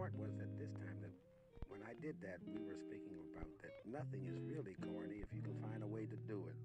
part was at this time that when I did that, we were speaking about that nothing is really corny if you can find a way to do it.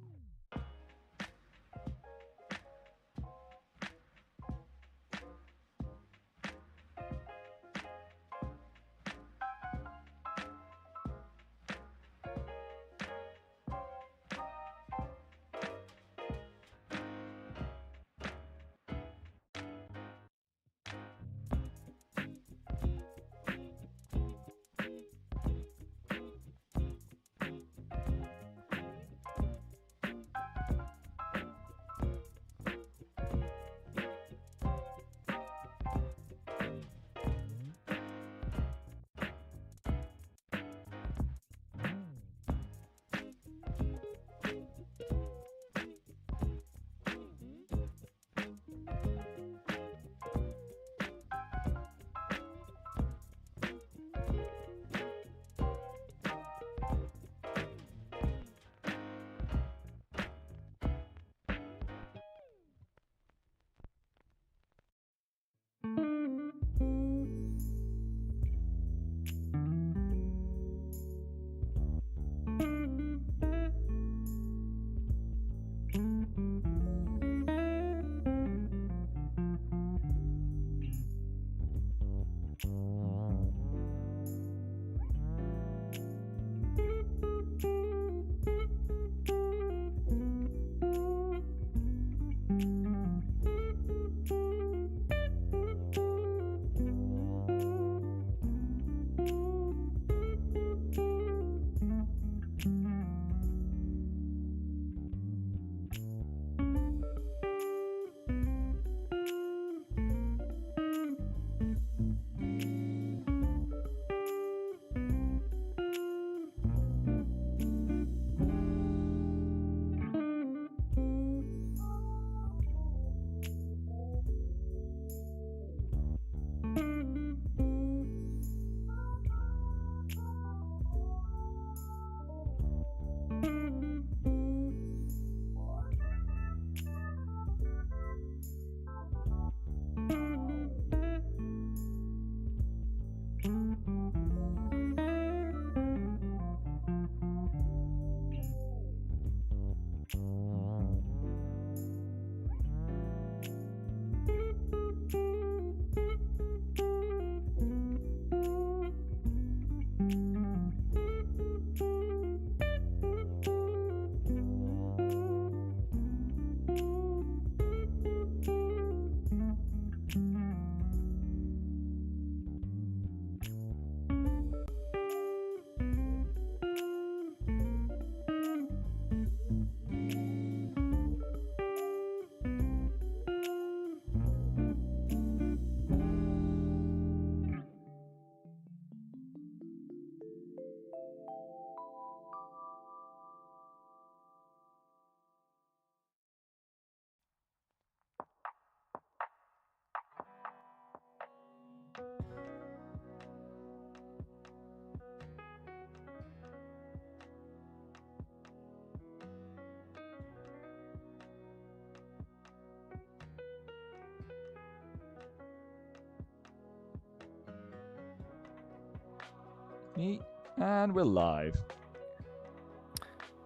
And we're live.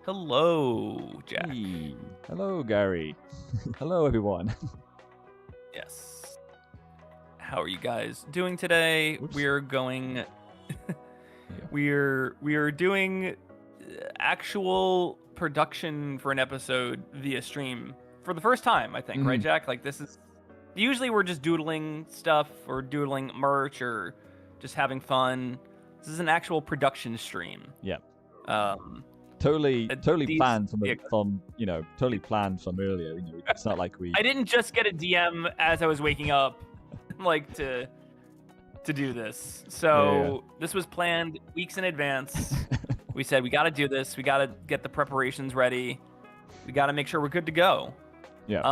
Hello, Jack. Hey. Hello, Gary. Hello, everyone. Yes. How are you guys doing today? Oops. We're going. we're doing actual production for an episode via stream for the first time, I think, right, Jack? Like this is usually we're just doodling stuff or doodling merch or just having fun. This is an actual production stream. Yeah. Totally planned totally planned from earlier. You know, it's not like we. I didn't just get a DM as I was waking up, like to do this. So This was planned weeks in advance. We said we got to do this. We got to get the preparations ready. We got to make sure we're good to go. Yeah.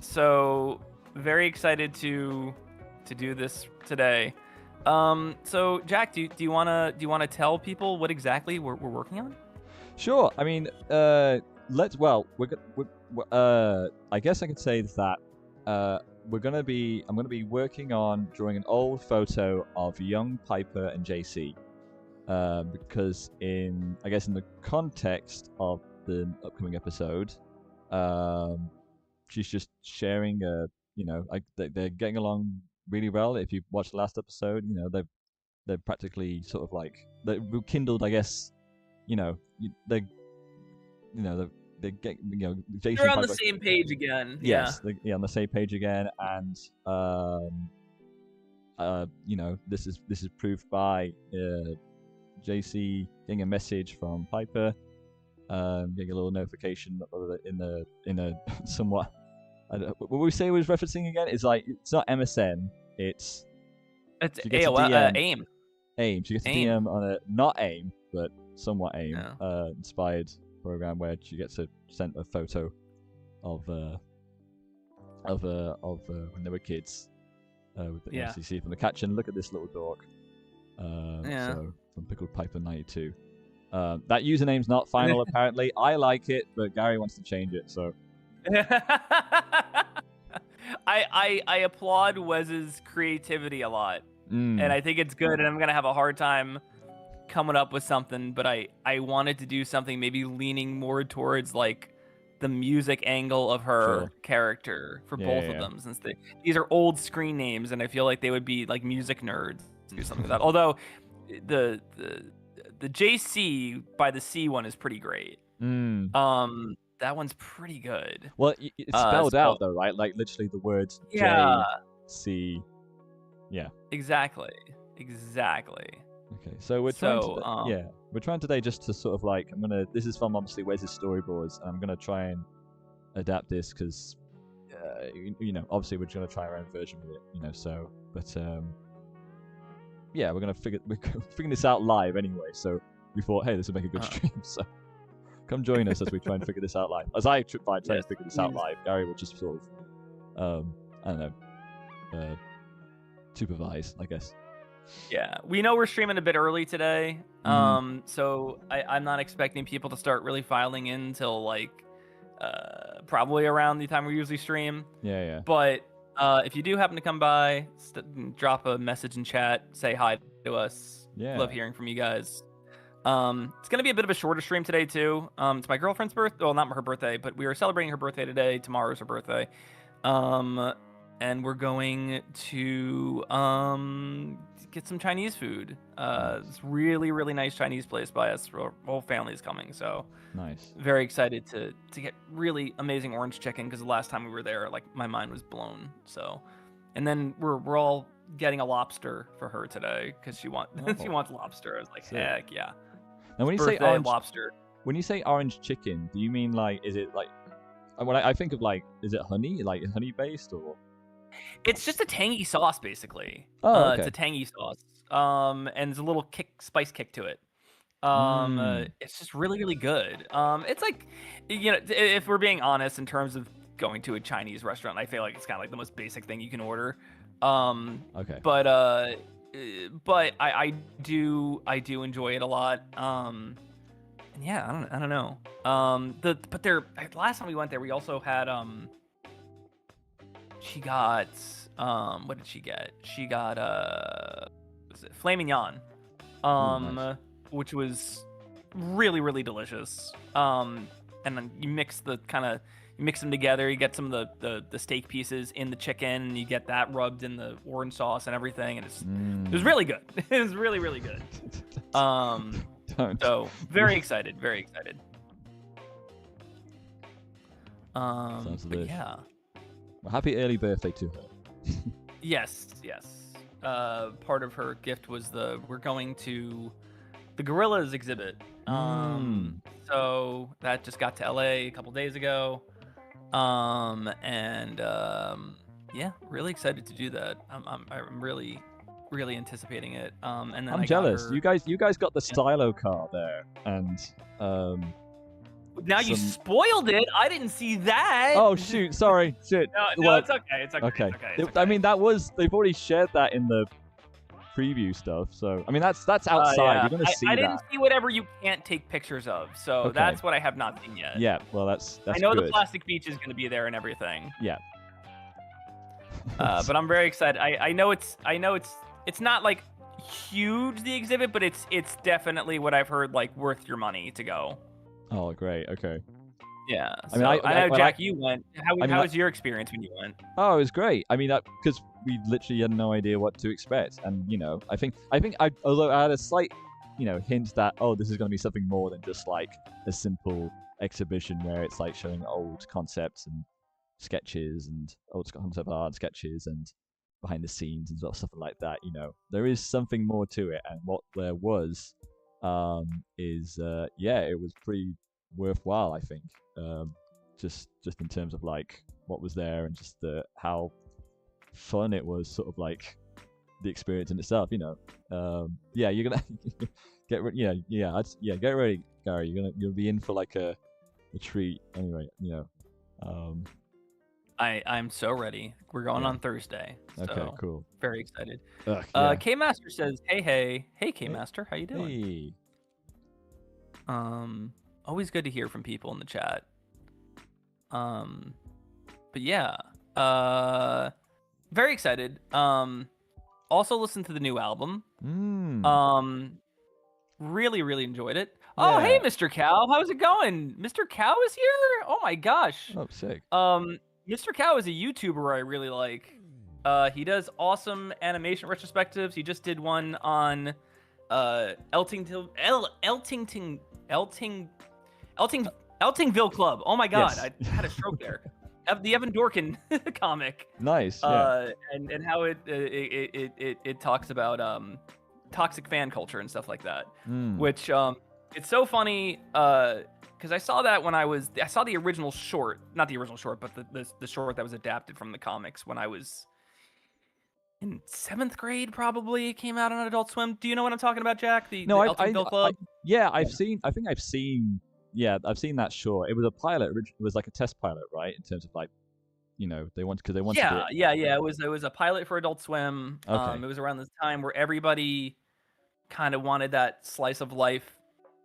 So very excited to do this today. So Jack, do you wanna tell people what exactly we're working on? Sure. I mean, I guess I could say that I'm gonna be working on drawing an old photo of young Piper and JC, because in the context of the upcoming episode, she's just sharing they're getting along really well. If you watched the last episode, they're practically sort of like they rekindled, I guess. They're Jason They're on Piper, the same page again. yes, on the same page again, and this is proved by JC getting a message from Piper, getting a little notification in a somewhat. What we say was referencing again is like it's not MSN, it's AOL, AIM. AIM. She gets a DM on a not AIM, but somewhat AIM inspired program where she gets sent a photo of when they were kids with the MCC from the caption. Look at this little dork. So from Pickled Piper 92. That username's not final apparently. I like it, but Gary wants to change it. So I applaud Wes's creativity a lot, and I think it's good. And I'm gonna have a hard time coming up with something, but I wanted to do something maybe leaning more towards like the music angle of her character for both of them, since these are old screen names, and I feel like they would be like music nerds to do something like that. Although the JC by the C one is pretty great. That one's pretty good. Well, it's spelled out though, right? Like literally the words JC. Yeah. Exactly. Okay, so we're trying today just to sort of like this is from obviously Wes's storyboards, and I'm gonna try and adapt this because obviously we're gonna try our own version with it, we're gonna figure this out live anyway. So we thought, hey, this would make a good stream. So come join us as we try and figure this out live. As I try to figure this out live, Gary will just sort of supervise, I guess. Yeah, we know we're streaming a bit early today, so I'm not expecting people to start really filing in until like probably around the time we usually stream. Yeah. But if you do happen to come by, drop a message in chat, say hi to us. Yeah. Love hearing from you guys. It's gonna be a bit of a shorter stream today too. It's my girlfriend's birthday. Well, not her birthday, but we are celebrating her birthday today. Tomorrow's her birthday. And we're going to get some Chinese food. This really, really nice Chinese place by us. Our whole family's coming, so nice. Very excited to get really amazing orange chicken, because the last time we were there, like my mind was blown. So, and then we're all getting a lobster for her today because she wants lobster. I was like, heck yeah. Now when you say orange lobster, when you say orange chicken, do you mean like, is it like, when I think of like, is it honey, like honey based, or? It's just a tangy sauce, basically. Oh, okay. It's a tangy sauce, and there's a little spice kick to it. It's just really, really good. It's like, if we're being honest, in terms of going to a Chinese restaurant, I feel like it's kind of like the most basic thing you can order. Okay. But I do enjoy it a lot. And yeah, I don't know. Last time we went there, we also had she got what did she get? She got filet mignon, nice. which was really, really delicious. And then you mix them together. You get some of the steak pieces in the chicken, and you get that rubbed in the orange sauce and everything, and it was really good. It was really, really good. So very excited, very excited. Sounds delicious. Yeah. Well, happy early birthday to her. Yes. Part of her gift was we're going to the Gorillas exhibit. So that just got to LA a couple days ago. Yeah, really excited to do that. I'm really, really anticipating it. And then I'm jealous. You guys got the stylo car there, and now you spoiled it. I didn't see that. Oh shoot! Sorry, shit. No, it's okay. It's okay. Okay. It's okay. I mean, they've already shared that in the preview stuff. So I mean, that's outside. Yeah. You're gonna see that. I didn't see whatever you can't take pictures of. So that's what I have not seen yet. Yeah. Well, that's. I know good. the plastic beach is gonna be there and everything. Yeah. But I'm very excited. I know it's not like huge, the exhibit, but it's definitely what I've heard, like, worth your money to go. Oh, great. Okay. Yeah. I mean, I know, Jack, you went. How was your experience when you went? Oh, it was great. I mean, because we literally had no idea what to expect, and I think although I had a slight, hint that this is going to be something more than just like a simple exhibition where it's like showing old concepts and sketches and old concept art and sketches and behind the scenes and stuff like that. There is something more to it, and what there was, is it was pretty worthwhile, I think. Just in terms of like what was there and just how fun it was, sort of like the experience in itself. You're gonna get ready, Gary. You'll be in for like a treat anyway. I'm so ready. We're going on Thursday. So okay, cool. Very excited. Yeah. K Master says, hey K Master, how you doing? Hey. Always good to hear from people in the chat. But yeah, very excited. Also listened to the new album. Really, really enjoyed it. Oh, hey, Mr. Cow, how's it going? Mr. Cow is here. Oh my gosh. Oh, sick. Mr. Cow is a YouTuber I really like. He does awesome animation retrospectives. He just did one on Eltingville Club. Oh my god, Yes. I had a stroke there. The Evan Dorkin comic. Nice. Yeah. And how it talks about toxic fan culture and stuff like that. Which it's so funny because I saw that when I saw the original short, not the original short, but the short that was adapted from the comics when I was in 7th grade. Probably it came out on Adult Swim. Do you know what I'm talking about, Jack? The Eltingville Club. I've seen that short. It was a pilot. It was like a test pilot, right? In terms of like, they wanted to. Yeah. It was a pilot for Adult Swim. Okay. It was around this time where everybody kind of wanted that slice of life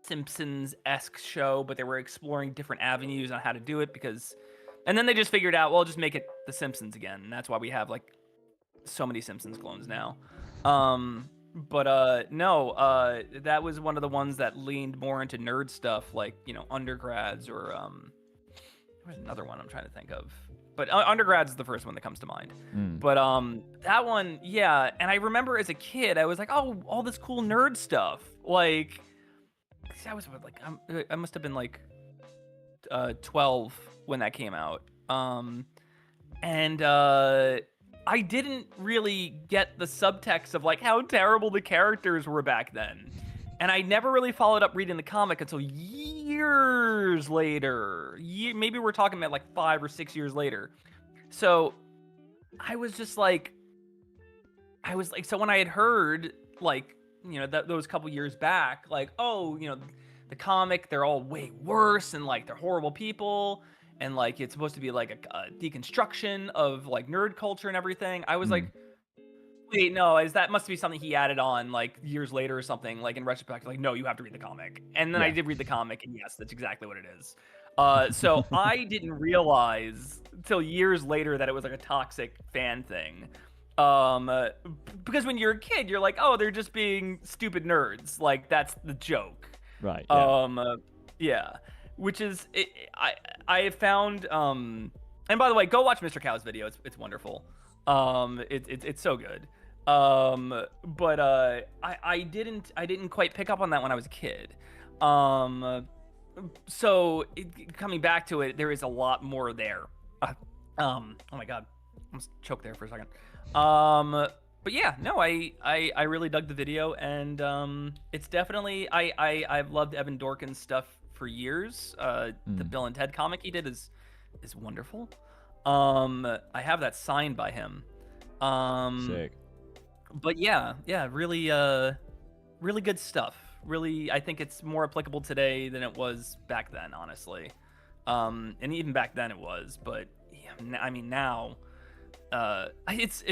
Simpsons-esque show, but they were exploring different avenues on how to do it and then they just figured out, well, just make it The Simpsons again. And that's why we have like so many Simpsons clones now. That was one of the ones that leaned more into nerd stuff, like, undergrads or there's another one I'm trying to think of. But undergrads is the first one that comes to mind. But that one, yeah. And I remember as a kid, I was like, oh, all this cool nerd stuff. Like, I was like, I must have been like 12 when that came out. I didn't really get the subtext of like how terrible the characters were back then. And I never really followed up reading the comic until years later. Maybe we're talking about like 5 or 6 years later. So I was like, so when I had heard like, those couple years back, like, oh, the comic, they're all way worse and like they're horrible people. And like, it's supposed to be like a deconstruction of like nerd culture and everything. I was like, wait, no, that must be something he added on like years later or something, like in retrospect, like, no, you have to read the comic. And then I did read the comic, and yes, that's exactly what it is. So I didn't realize till years later that it was like a toxic fan thing. Because when you're a kid, you're like, oh, they're just being stupid nerds. Like, that's the joke. Right. Yeah. Yeah. Which is, I have found, and by the way, go watch Mr. Cow's video. It's wonderful. It's so good. But I didn't quite pick up on that when I was a kid. So coming back to it, there is a lot more there. Oh my God, I almost choked there for a second. But yeah, no, I really dug the video, and it's definitely, I've loved Evan Dorkin's stuff for years. The Bill and Ted comic he did is wonderful. I have that signed by him. Sick. But yeah, really really good stuff. Really, I think it's more applicable today than it was back then, honestly. And even back then it was, but yeah, I mean now it's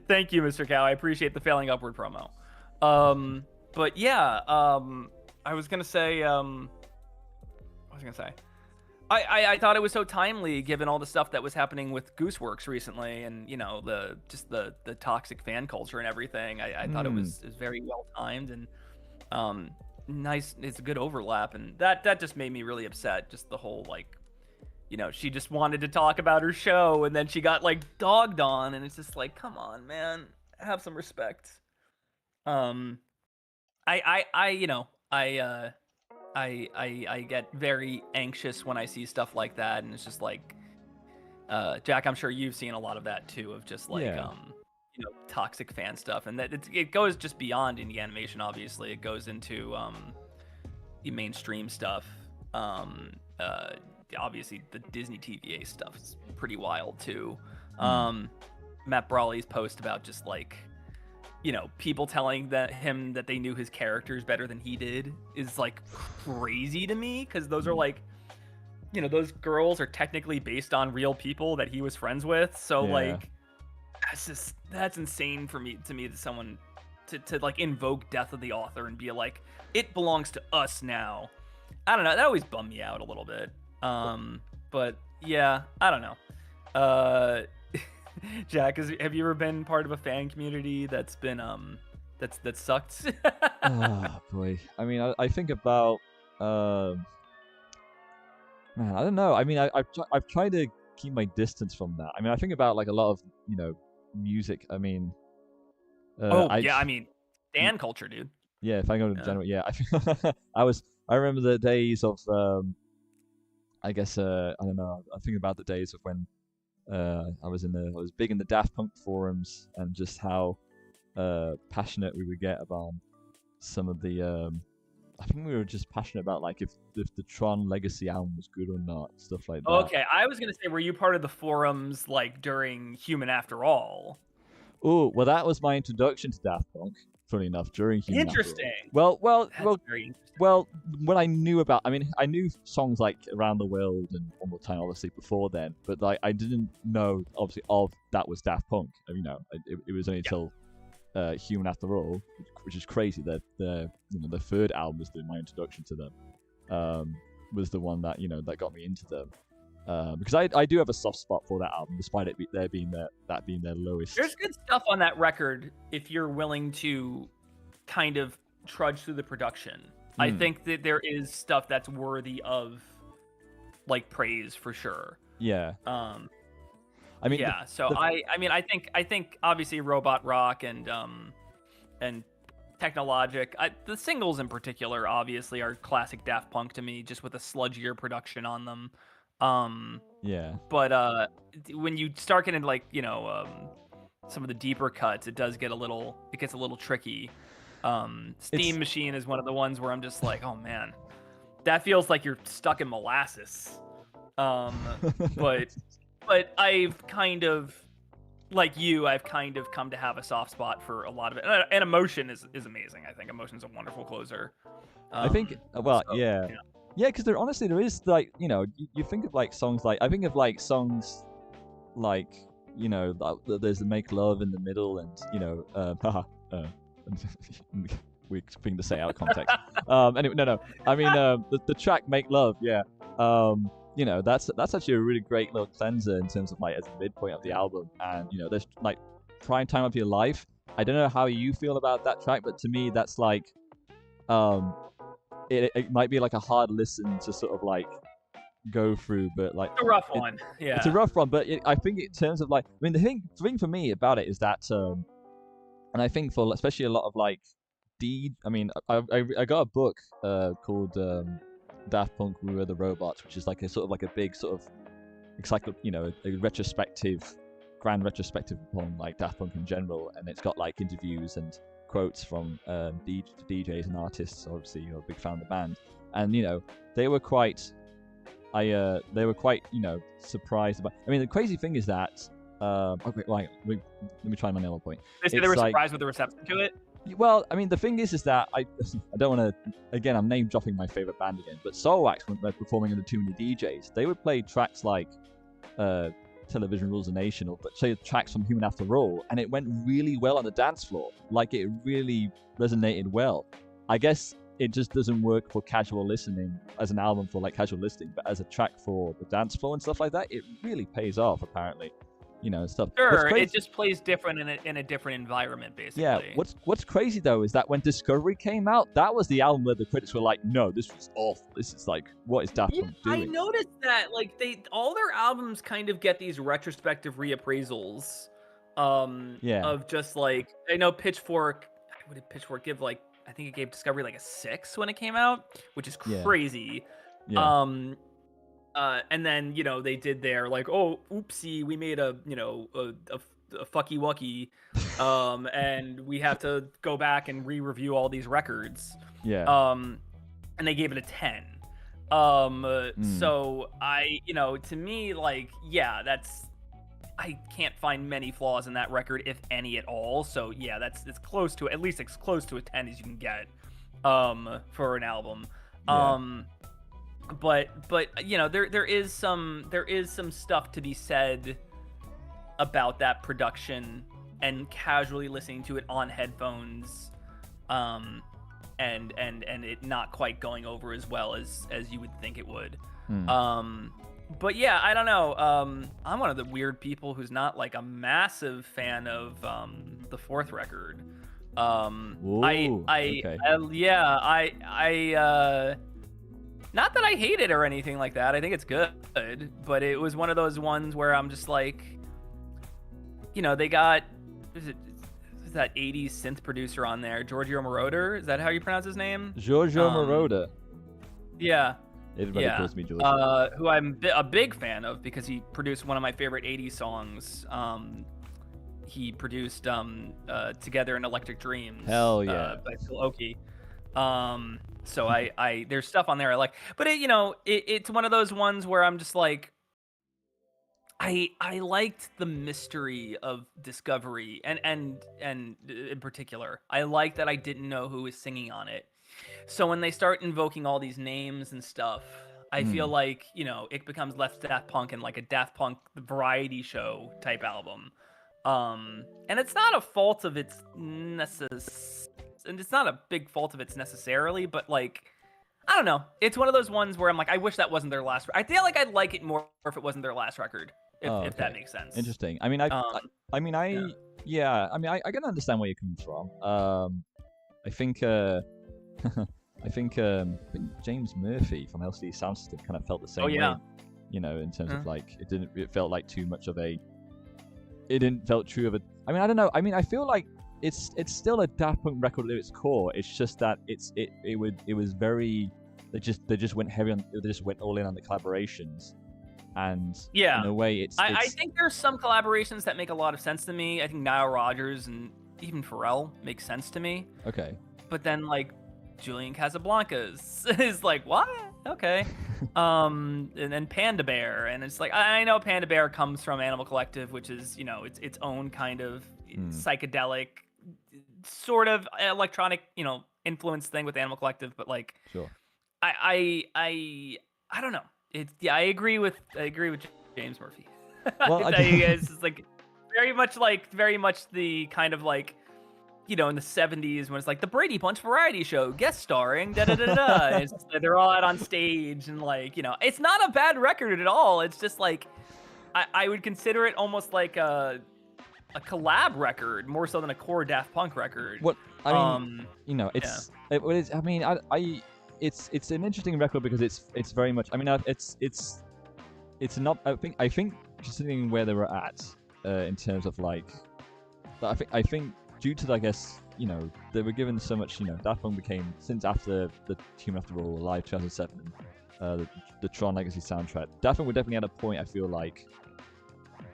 Thank you, Mr. Cow. I appreciate the failing upward promo. But yeah, I was gonna say, I thought it was so timely given all the stuff that was happening with Gooseworks recently, and you know the toxic fan culture and everything. I thought it was very well timed and nice. It's a good overlap, and that just made me really upset. Just the whole like, you know, she just wanted to talk about her show, and then she got like dogged on, and it's just like, come on, man, have some respect. I get very anxious when I see stuff like that, and it's just like, Jack, I'm sure you've seen a lot of that too, of just like, Yeah. you know, toxic fan stuff, and that it goes just beyond indie animation. Obviously, it goes into the mainstream stuff. Obviously, the Disney TVA stuff is pretty wild too. Matt Brawley's post about just like, you know, people telling him that they knew his characters better than he did is like crazy to me, because those are like, you know, those girls are technically based on real people that he was friends with. So like, that's insane to me that someone to like invoke death of the author and be like, it belongs to us now. I don't know. That always bummed me out a little bit. But yeah, I don't know. Jack, have you ever been part of a fan community that's been that sucked? Oh boy. I mean, I think about man, I don't know. I mean, I've tried to keep my distance from that. I mean, I think about like a lot of, you know, music. I mean, I mean, stan culture, dude. Yeah, if I go to general, yeah. I remember the days of I guess I don't know. I think about the days of when I was big in the Daft Punk forums, and just how passionate we would get about some of the. I think we were just passionate about like if the Tron Legacy album was good or not, stuff like that. Okay, I was gonna say, were you part of the forums like during Human After All? Oh, well, that was my introduction to Daft Punk. Funny enough, during Human Interesting. After All. Well, very interesting. Well, when I knew about, I mean, I knew songs like Around the World and One More Time, obviously, before then, but like I didn't know, obviously, that was Daft Punk. You know, it was only until Human After All, which is crazy that the third album was my introduction to them, was the one that that got me into them. Because I do have a soft spot for that album, despite it being their lowest. There's good stuff on that record if you're willing to kind of trudge through the production. I think that there is stuff that's worthy of like praise for sure. Yeah. I mean, yeah. So I think obviously Robot Rock and Technologic, the singles in particular, obviously are classic Daft Punk to me, just with a sludgier production on them. Yeah. But when you start getting like some of the deeper cuts, it gets a little tricky. Steam Machine is one of the ones where I'm just like, oh man, that feels like you're stuck in molasses. But I've kind of, like you, I've kind of come to have a soft spot for a lot of it. And Emotion is amazing. I think Emotion's a wonderful closer. I think, yeah. Yeah, because there is like, you think of like songs like, I think of like songs like, there's the Make Love in the middle, and we're thing to say out of context. Anyway, no. I mean, the track Make Love, yeah. That's actually a really great little cleanser in terms of like as a midpoint of the album, and there's like Prime Time of Your Life. I don't know how you feel about that track, but to me, that's like, it might be like a hard listen to sort of like go through, but like it's a rough one. Yeah, it's a rough one, but I think in terms of like, I mean, the thing for me about it is that, and I think for especially a lot of like I got a book called Daft Punk We Were the Robots, which is like a sort of like a big sort of a grand retrospective upon like Daft Punk in general, and it's got like interviews and quotes from DJs and artists. Obviously, you're a big fan of the band, and they were quite surprised about. I mean, the crazy thing is that okay, right, let me try my nail point. They were surprised with the reception to it. Well, I mean, the thing is that I don't want to. Again, I'm name dropping my favorite band again, but Soulwax, when they're performing in the Too Many DJs, they would play tracks like Television Rules the Nation, or say tracks from Human After All, and it went really well on the dance floor. Like, it really resonated well. I guess it just doesn't work for casual listening as an album for like casual listening, but as a track for the dance floor and stuff like that, it really pays off apparently. Stuff. Sure, it just plays different in a different environment, basically. Yeah, what's crazy though is that when Discovery came out, that was the album where the critics were like, "No, this was awful. This is like, what is Daft Punk doing?" I noticed that like all their albums kind of get these retrospective reappraisals, of just like I know Pitchfork. What did Pitchfork give? Like I think it gave Discovery like a 6 when it came out, which is crazy. Yeah. And then they did their like, oh oopsie, we made a fucky wucky, and we have to go back and re-review all these records. And they gave it a 10. So to me, like, I can't find many flaws in that record, if any at all. So yeah, it's close to, at least it's close to a 10 as you can get, for an album. But there is some stuff to be said about that production and casually listening to it on headphones, and it not quite going over as well as you would think it would. But yeah, I don't know. I'm one of the weird people who's not like a massive fan of the fourth record. Not that I hate it or anything like that. I think it's good, but it was one of those ones where I'm just like, they got is that 80s synth producer on there, Giorgio Moroder. Is that how you pronounce his name? Giorgio Moroder. Yeah. Everybody calls me Giorgio. Who I'm a big fan of because he produced one of my favorite 80s songs. He produced Together in Electric Dreams. Hell yeah. By Phil Oakey. So I there's stuff on there I like, but it's one of those ones where I'm just like, I liked the mystery of Discovery and in particular, I like that I didn't know who was singing on it. So when they start invoking all these names and stuff, I feel like, it becomes less Daft Punk and like a Daft Punk variety show type album. And it's not a fault of its and it's not a big fault of its necessarily, but like, I don't know. It's one of those ones where I'm like, I wish that wasn't their last. I feel like I'd like it more if it wasn't their last record, if that makes sense. Interesting. I mean, I can understand where you're coming from. I think James Murphy from LCD Soundsystem kind of felt the same way. In terms of like, it felt like too much of a. It didn't felt true of a. I mean, I don't know. I mean, I feel like. It's still a Daft Punk record at its core. It's just that it was very they just went heavy on, they just went all in on the collaborations, and in a way I think there's some collaborations that make a lot of sense to me. I think Nile Rodgers and even Pharrell makes sense to me. Okay. But then like Julian Casablancas is like, what? Okay. And then Panda Bear, and it's like, I know Panda Bear comes from Animal Collective, which is its own kind of psychedelic sort of electronic influence thing with Animal Collective, but like sure. I don't know. I agree with James Murphy. Well, it's like very much the kind of like in the 70s when it's like the Brady Bunch variety show guest starring da da da da. It's just, they're all out on stage and like it's not a bad record at all. It's just like I would consider it almost like a collab record more so than a core Daft Punk record. What I mean, it's it is. I mean, it's an interesting record because it's very much. I mean, it's not. I think considering where they were at in terms of like, I think due to I guess they were given so much. Daft Punk became since after the Human After All Live 2007, the Tron Legacy soundtrack. Daft Punk were definitely at a point I feel like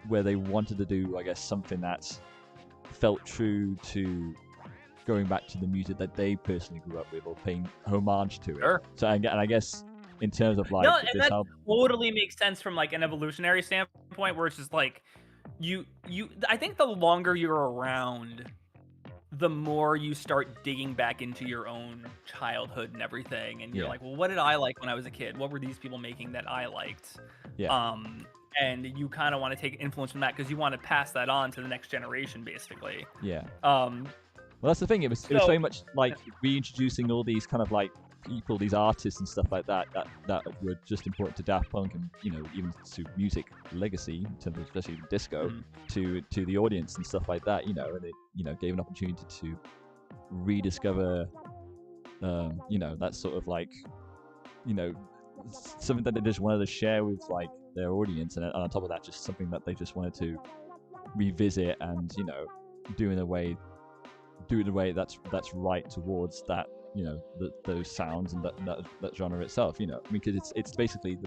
where they wanted to do, I guess, something that felt true to going back to the music that they personally grew up with, or paying homage to it. Sure. So, and I guess in terms of like, and that totally makes sense from like an evolutionary standpoint, where it's just like I think the longer you're around, the more you start digging back into your own childhood and everything, and you're like, well, what did I like when I was a kid? What were these people making that I liked? And you kind of want to take influence from that because you want to pass that on to the next generation, basically. Well, that's the thing. It was So- very much like reintroducing all these kind of like people, these artists and stuff like that were just important to Daft Punk and even to music legacy in terms of especially disco to the audience and stuff like that. And it gave an opportunity to rediscover that sort of like something that they just wanted to share with like their audience, and on top of that, just something that they just wanted to revisit and do in a way that's right towards that those sounds and that genre itself. Because it's basically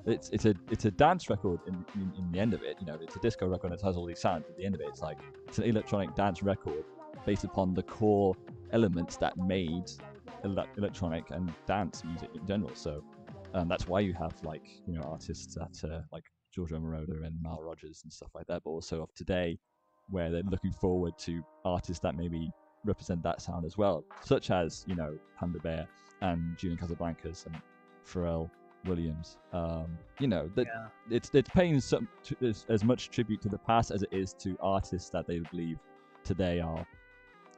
it's a dance record in the end of it. It's a disco record and it has all these sounds. At the end of it, it's an electronic dance record based upon the core elements that made electronic and dance music in general. So that's why you have like artists that like Giorgio Moroder and Nile Rodgers and stuff like that, but also of today, where they're looking forward to artists that maybe represent that sound as well, such as Panda Bear and Julian Casablancas and Pharrell Williams. It's paying as much tribute to the past as it is to artists that they believe today are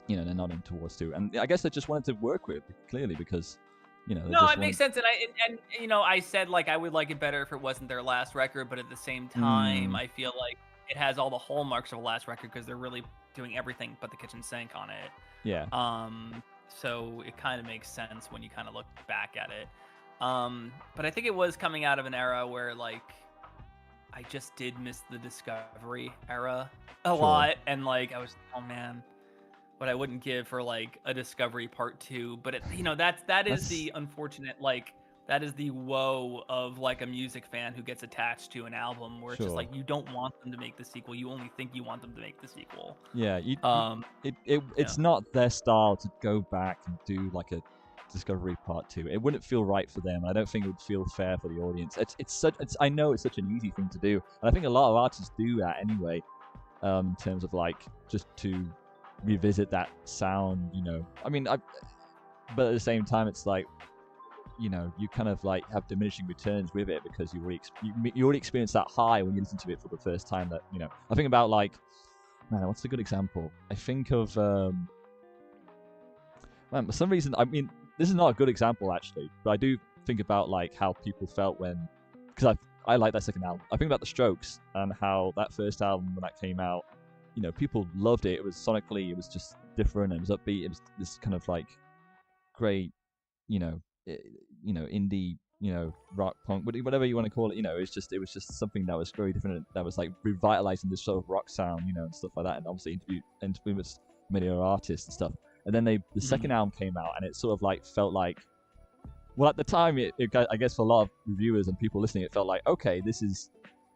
they're nodding towards too. And I guess they just wanted to work with clearly because no, it makes sense. And I said like I would like it better if it wasn't their last record, but at the same time I feel like it has all the hallmarks of a last record because they're really doing everything but the kitchen sink on it. Yeah. So it kind of makes sense when you kind of look back at it. But I think it was coming out of an era where like I just did miss the Discovery era a lot, and like I was, oh man, what I wouldn't give for like a Discovery Part 2. But that is the unfortunate, like that is the woe of like a music fan who gets attached to an album where it's just like you don't want them to make the sequel, you only think you want them to make the sequel. Yeah, it's not their style to go back and do like a Discovery Part 2. It wouldn't feel right for them. I don't think it would feel fair for the audience. I know it's such an easy thing to do, and I think a lot of artists do that anyway, in terms of like just to revisit that sound. But at the same time, it's like you kind of like have diminishing returns with it because you already experienced that high when you listen to it for the first time. That I think about like, man, what's a good example? I think of for some reason, this is not a good example actually, but I do think about like how people felt because I like that second album. I think about the Strokes and how that first album when that came out, people loved it. It was sonically, it was just different. It was upbeat. It was this kind of like great, indie, rock punk, whatever you want to call it. It was just something that was very different. That was like revitalizing this sort of rock sound, and stuff like that. And obviously influenced many other artists and stuff. And then the second album came out, and it sort of like felt like, well, at the time, I guess for a lot of reviewers and people listening, it felt like, okay, this is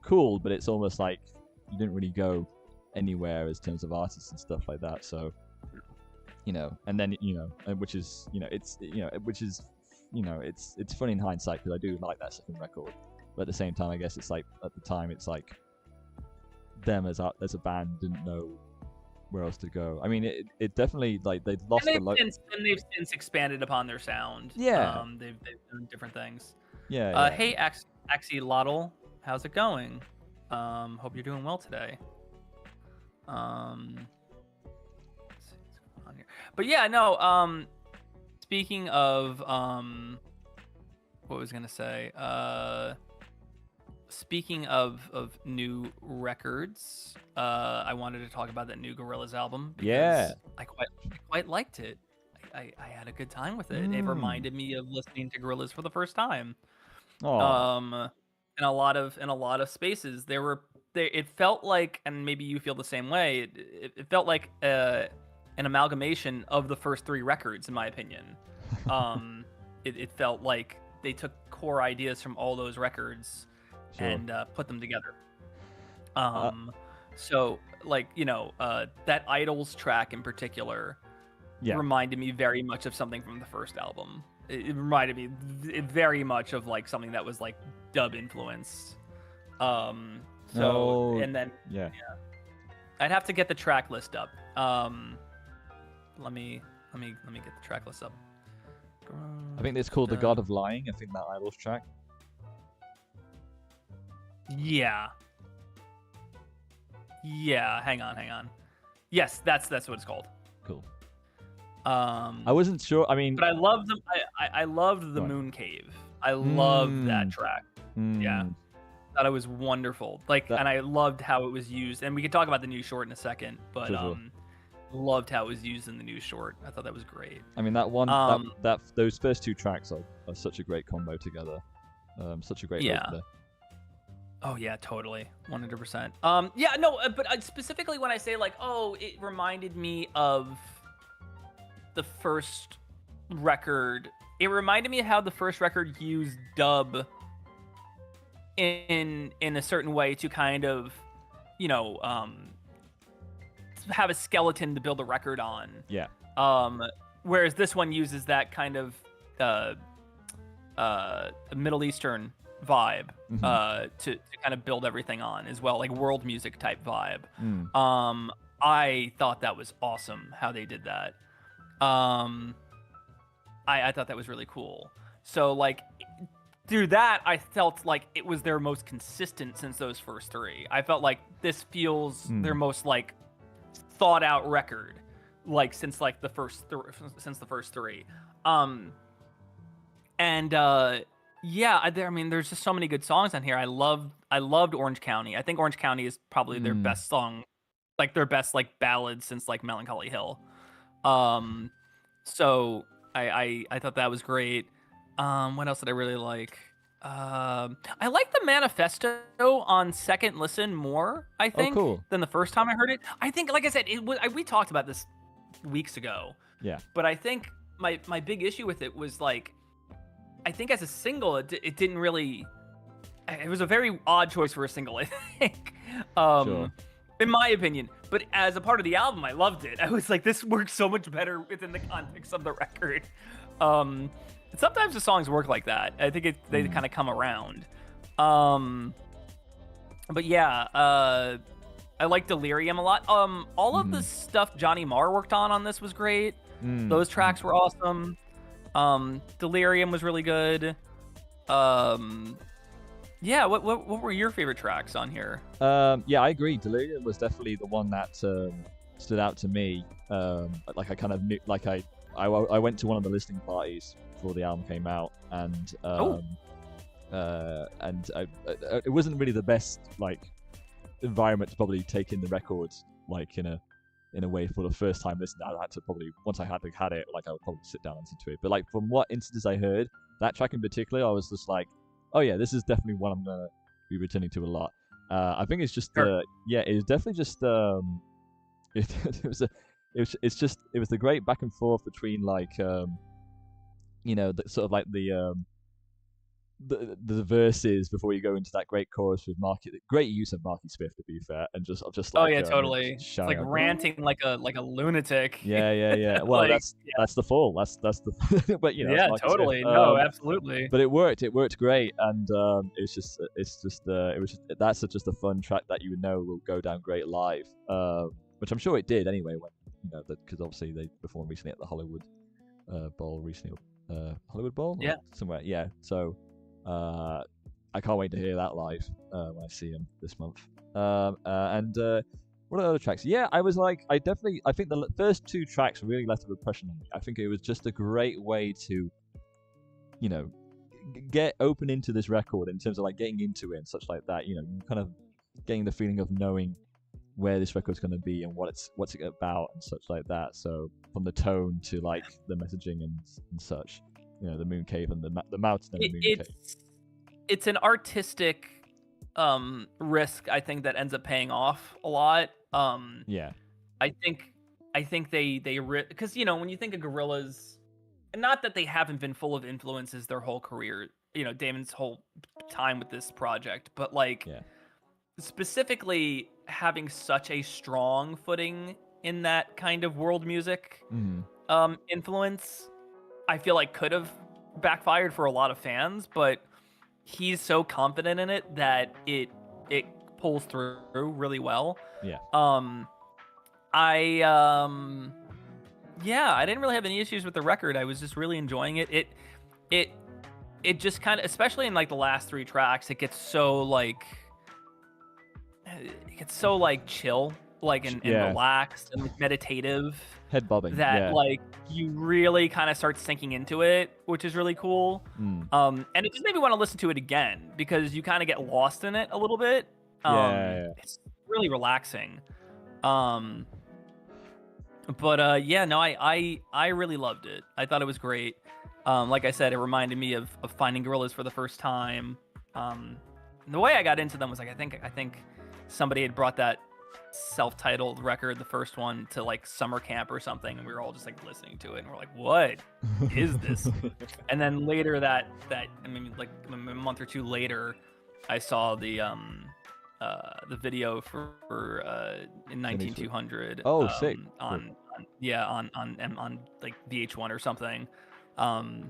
cool, but it's almost like you didn't really go anywhere in terms of artists and stuff like that. So, and then which is it's funny in hindsight because I do like that second record, but at the same time, I guess it's like at the time, it's like them as a band didn't know where else to go. I mean, it definitely like they've lost and they've since expanded upon their sound. Yeah, they've done different things. Yeah. Hey, Axolotl, how's it going? Hope you're doing well today. Let's see what's going on here. But yeah, no. Speaking of what was I gonna say? Speaking of new records, I wanted to talk about that new Gorillaz album. Yeah, I quite liked it. I had a good time with it. It reminded me of listening to Gorillaz for the first time. Aww. In a lot of spaces, it felt like, and maybe you feel the same way. It felt like an amalgamation of the first three records, in my opinion. It felt like they took core ideas from all those records. Sure. And put them together. So like that Idols track in particular reminded me very much of something from the first album. It reminded me very much of like something that was like dub influenced. And then I'd have to get the track list up. Let me get the track list up. I think it's called The God of Lying. I think that Idols track. Yeah. Hang on. Yes, that's what it's called. Cool. I wasn't sure. I mean, but I loved them. I loved the Go on. Moon Cave. I loved that Mm. track. Yeah. Thought it was wonderful. Like, That- and I loved how it was used. And we could talk about the new short in a second, but Sure. loved how it was used in the new short. I thought that was great. I mean, that one, Um, those first two tracks are such a great combo together. Such a great Yeah. opener. Oh yeah, totally, 100%. Yeah, no, but specifically when I say like, oh, it reminded me of the first record. It reminded me of how the first record used dub in a certain way to kind of, you know, have a skeleton to build a record on. Yeah. Whereas this one uses that kind of Middle Eastern vibe to kind of build everything on as well, like world music type vibe. I thought that was awesome how they did that. I thought that was really cool. So like through that, I felt like it was their most consistent since those first three. I felt like this feels their most like thought out record, like since like the first three. Yeah, I mean, there's just so many good songs on here. I loved Orange County. I think Orange County is probably their best song, like their best like ballad since like Melancholy Hill. So I thought that was great. What else did I really like? I like the Manifesto on second listen more, I think, cool. than the first time I heard it. I think, like I said, we talked about this weeks ago. Yeah. But I think my big issue with it was like, I think as a single, it didn't really. It was a very odd choice for a single, I think. Sure. In my opinion. But as a part of the album, I loved it. I was like, this works so much better within the context of the record. Sometimes the songs work like that. I think they kind of come around. But yeah, I like Delirium a lot. All of the stuff Johnny Marr worked on this was great. Those tracks were awesome. Delirium was really good. Yeah, what were your favorite tracks on here? Yeah, I agree. Delirium was definitely the one that stood out to me. Like I kind of knew, like I went to one of the listening parties before the album came out, and it wasn't really the best like environment to probably take in the records, like in a way for the first time listening. I had to probably, once I had it, like I would probably sit down and listen to it. But like from what instances I heard, that track in particular, I was just like, oh yeah, this is definitely one I'm gonna be returning to a lot. I think it's just it was definitely just it was the great back and forth between like you know, the sort of like the verses before you go into that great chorus with Marky. Great use of Marky Smith, to be fair, and just like, oh yeah, totally. It's like out, ranting like a lunatic. Yeah. Well, like, that's the fall. That's the. But you know. Yeah, totally. No, absolutely. But it worked. It worked great, and that's just a fun track that you would know will go down great live. Which I'm sure it did anyway. When you know, because obviously they performed recently at the Hollywood Bowl recently. Hollywood Bowl? Yeah. Somewhere. Yeah. So. I can't wait to hear that live when I see him this month. What are the other tracks? Yeah, I think the first two tracks really left an impression on me. I think it was just a great way to, you know, get open into this record in terms of like getting into it and such like that. You know, kind of getting the feeling of knowing where this record's going to be and what's it about and such like that. So from the tone to like the messaging and such. You know, the Moon Cave and the mountain and the Moon Cave. It's an artistic risk, I think, that ends up paying off a lot. Yeah. I think they because you know, when you think of Gorillaz, not that they haven't been full of influences their whole career, you know, Damon's whole time with this project, but like specifically having such a strong footing in that kind of world music influence, I feel like could have backfired for a lot of fans, but he's so confident in it that it pulls through really well. Yeah. I didn't really have any issues with the record. I was just really enjoying it. It just kind of, especially in like the last three tracks, it gets so like chill like and Yeah. relaxed and like, meditative. Head bobbing. That Yeah. like you really kind of start sinking into it, which is really cool. Mm. And it just made me want to listen to it again because you kind of get lost in it a little bit. Yeah. It's really relaxing. But yeah, no, I really loved it. I thought it was great. Like I said, it reminded me of finding gorillas for the first time. The way I got into them was like I think somebody had brought that self-titled record, the first one, to like summer camp or something, and we were all just like listening to it, and we're like, "What is this?" And then later like a month or two later, I saw the video for in 19200. Oh, sick. On like VH1 or something, or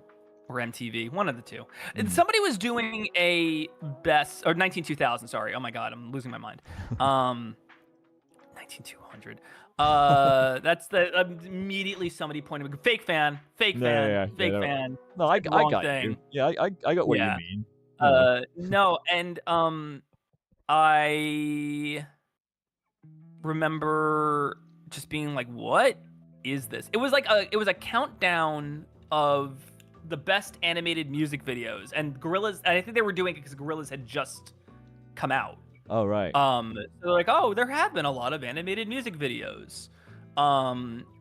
MTV, one of the two. And somebody was doing a best or 192,000. Sorry, oh my god, I'm losing my mind. 19200. That's the immediately somebody pointed fake fan. No, I got thing. you. Yeah, I got what you mean. No, and I remember just being like, "What is this?" It was a countdown of the best animated music videos, and Gorillaz. I think they were doing it because Gorillaz had just come out. Oh right. So they're like, "Oh, there have been a lot of animated music videos."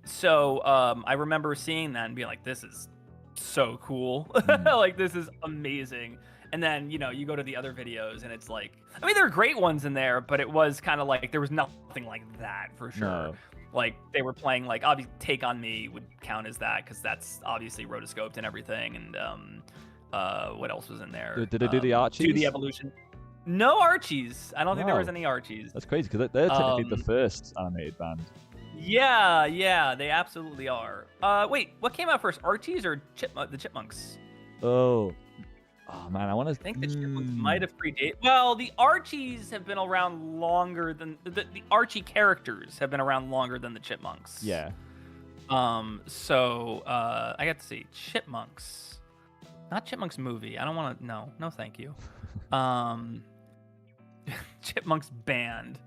So I remember seeing that and being like, "This is so cool! Like this is amazing." And then, you go to the other videos and it's like, I mean, there are great ones in there, but it was kind of like, there was nothing like that for sure. No. Like they were playing like, obviously Take On Me would count as that because that's obviously rotoscoped and everything. And what else was in there? Did they do the Archies? Do the Evolution. No Archies. I don't think there was any Archies. That's crazy because they're technically the first animated band. Yeah, they absolutely are. Wait, what came out first, Archies or the Chipmunks? Oh man, I think the Chipmunks might have predated. Well, the Archies have been around longer than the Archie characters have been around longer than the Chipmunks. Yeah. So I got to see Chipmunks, not Chipmunks movie. I don't want to. No, thank you. Chipmunks band.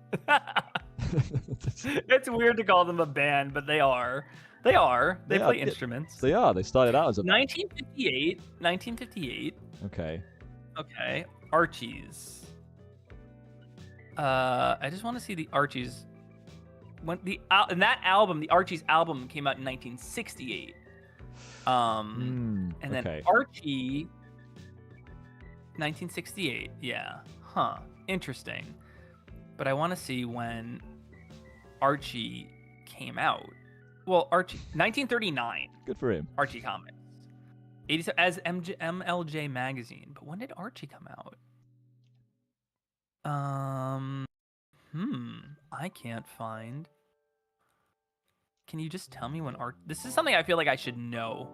It's weird to call them a band, but they are. They play instruments. They are. They started out as a 1958. Okay. Archies. I just want to see the Archies. When and that album, the Archies album, came out in 1968. And then Archie, 1968. Yeah. Huh. Interesting. But I want to see when Archie came out. Well, Archie, 1939. Good for him. Archie Comics. 87 as MLJ Magazine. But when did Archie come out? I can't find. Can you just tell me when This is something I feel like I should know.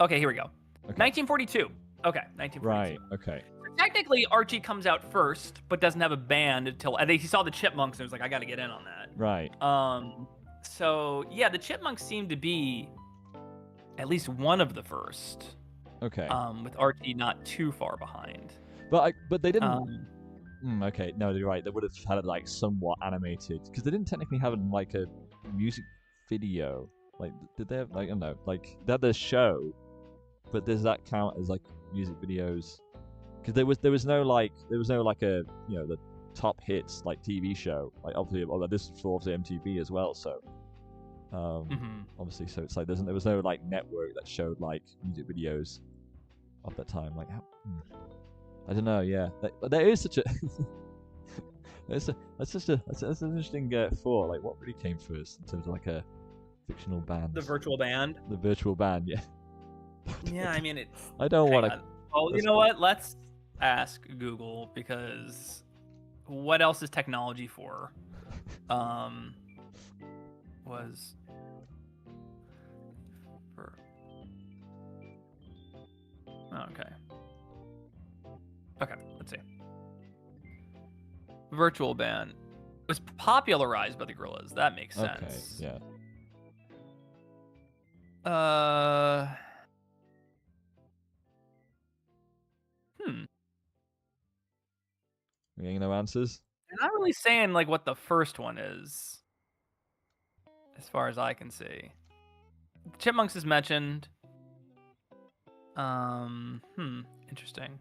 Okay, here we go. Okay. 1942. Okay, 1942. Right, okay. Technically, Archie comes out first, but doesn't have a band until he saw the Chipmunks and was like, I got to get in on that. Right. So yeah, the Chipmunks seem to be at least one of the first. Okay. With Archie not too far behind. But they didn't. Okay, no, you're right. They would have had it like somewhat animated because they didn't technically have like a music video. Like, did they have like I don't know, like they had their show, but does that count as like music videos? Because there was no like a the top hits like TV show, like obviously this was for MTV as well, so obviously, so it's like there was no like network that showed like music videos of that time. Like I don't know, yeah, there is such a that's an interesting thought. Like, what really came first in terms of like a fictional band? The virtual band. The virtual band, yeah. Yeah, I mean it's. I don't want to. Oh, you know what? Let's ask Google because what else is technology for? Was for okay, let's see. Virtual band was popularized by the Gorillaz. That makes sense. Okay, yeah. Are you getting no answers? They're not really saying like what the first one is, as far as I can see. Chipmunks is mentioned. Interesting.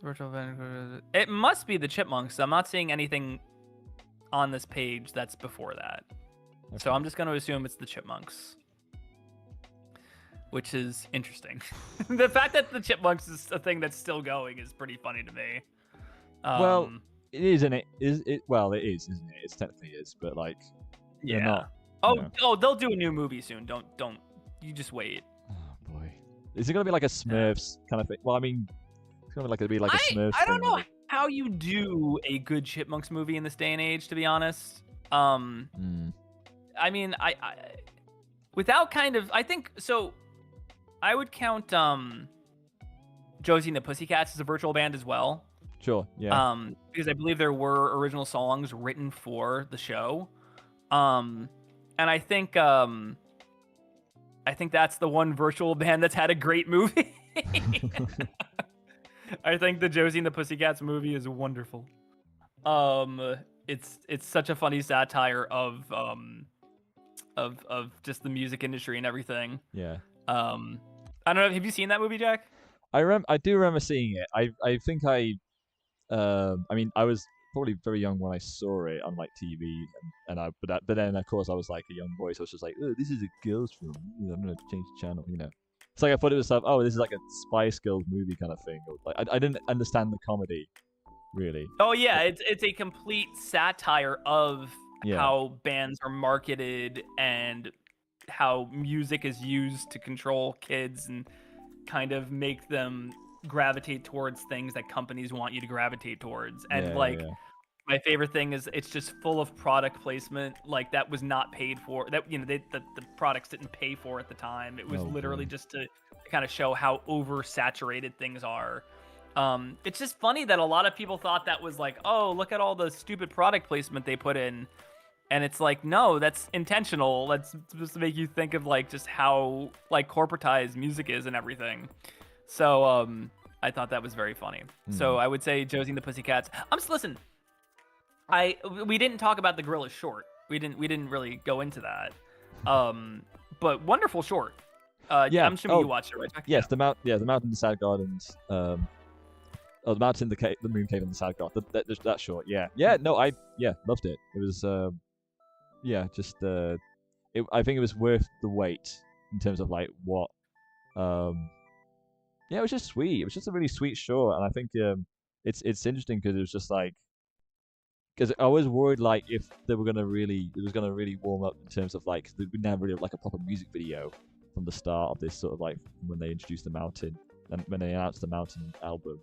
Virtual event. It must be the Chipmunks. I'm not seeing anything on this page that's before that. Okay. So I'm just going to assume it's the Chipmunks, which is interesting. The fact that the Chipmunks is a thing that's still going is pretty funny to me. Well, it is, isn't it? Well, it is, isn't it? It technically is, but like, they're yeah. not. Oh, they'll do a new movie soon. Don't. You just wait. Oh boy, is it gonna be like a Smurfs kind of thing? Well, I mean, it's gonna be like a Smurfs. I don't thing, know how you do a good Chipmunks movie in this day and age, to be honest. I mean, I without kind of, I think so. I would count Josie and the Pussycats as a virtual band as well. Sure. Yeah. Because I believe there were original songs written for the show. And I think that's the one virtual band that's had a great movie. I think the Josie and the Pussycats movie is wonderful. It's such a funny satire of just the music industry and everything. Yeah. I don't know. Have you seen that movie, Jack? I do remember seeing it. I think I mean, I was probably very young when I saw it on like TV, but then of course I was like a young boy, so I was just like, oh, this is a girls' film. I'm gonna change the channel, It's like I thought it was like, oh, this is like a Spice Girls movie kind of thing. Like I didn't understand the comedy, really. Oh yeah, it's a complete satire of Yeah. how bands are marketed and how music is used to control kids and kind of make them gravitate towards things that companies want you to gravitate towards. And my favorite thing is it's just full of product placement like that was not paid for, that the products didn't pay for at the time. It was literally just to kind of show how oversaturated things are. It's just funny that a lot of people thought that was like, oh, look at all the stupid product placement they put in. And it's like, no, that's intentional. That's supposed to make you think of like just how like corporatized music is and everything. So I thought that was very funny. So I would say Josie and the Pussycats. Listen, we didn't talk about the Gorilla short. We didn't really go into that. But wonderful short. Yeah. I'm assuming you watched it, right? Yes, the Mountain, the Sad Gardens. The Mountain, the Moon Cave, and the Sad God. That short. Yeah. No, I loved it. It was I think it was worth the wait in terms of like what. It was just sweet. It was just a really sweet short, and I think it's interesting because it was just like, because I was worried like if it was gonna really warm up in terms of like we never really have like a proper music video from the start of this sort of like when they introduced the Mountain and when they announced the Mountain album,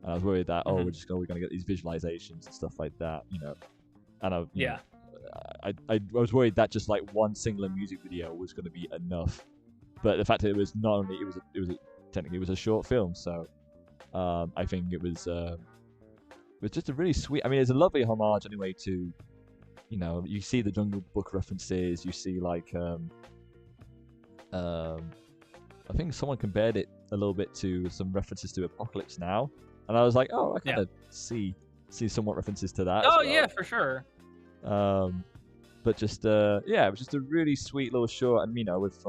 and I was worried that we're gonna get these visualizations and stuff like that, and I was worried that just like one singular music video was gonna be enough, but the fact that it was not only technically it was a short film, so I think it was just a really sweet. I mean, it's a lovely homage anyway to, you see the Jungle Book references. You see like I think someone compared it a little bit to some references to Apocalypse Now, and I was like, oh, I kind of see somewhat references to that. Oh as well. yeah, for sure. But just it was just a really sweet little short, and with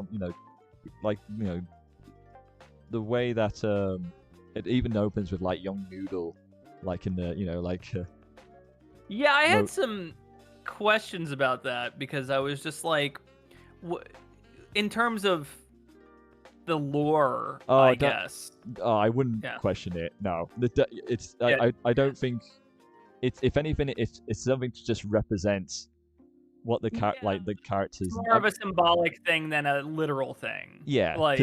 the way that it even opens with like Young Noodle, like in the Yeah, I had some questions about that because I was just like, in terms of the lore, I guess. I wouldn't question it. No, I don't think it's. If anything, it's something to just represent what the the characters. It's more of a symbolic thing than a literal thing. Yeah,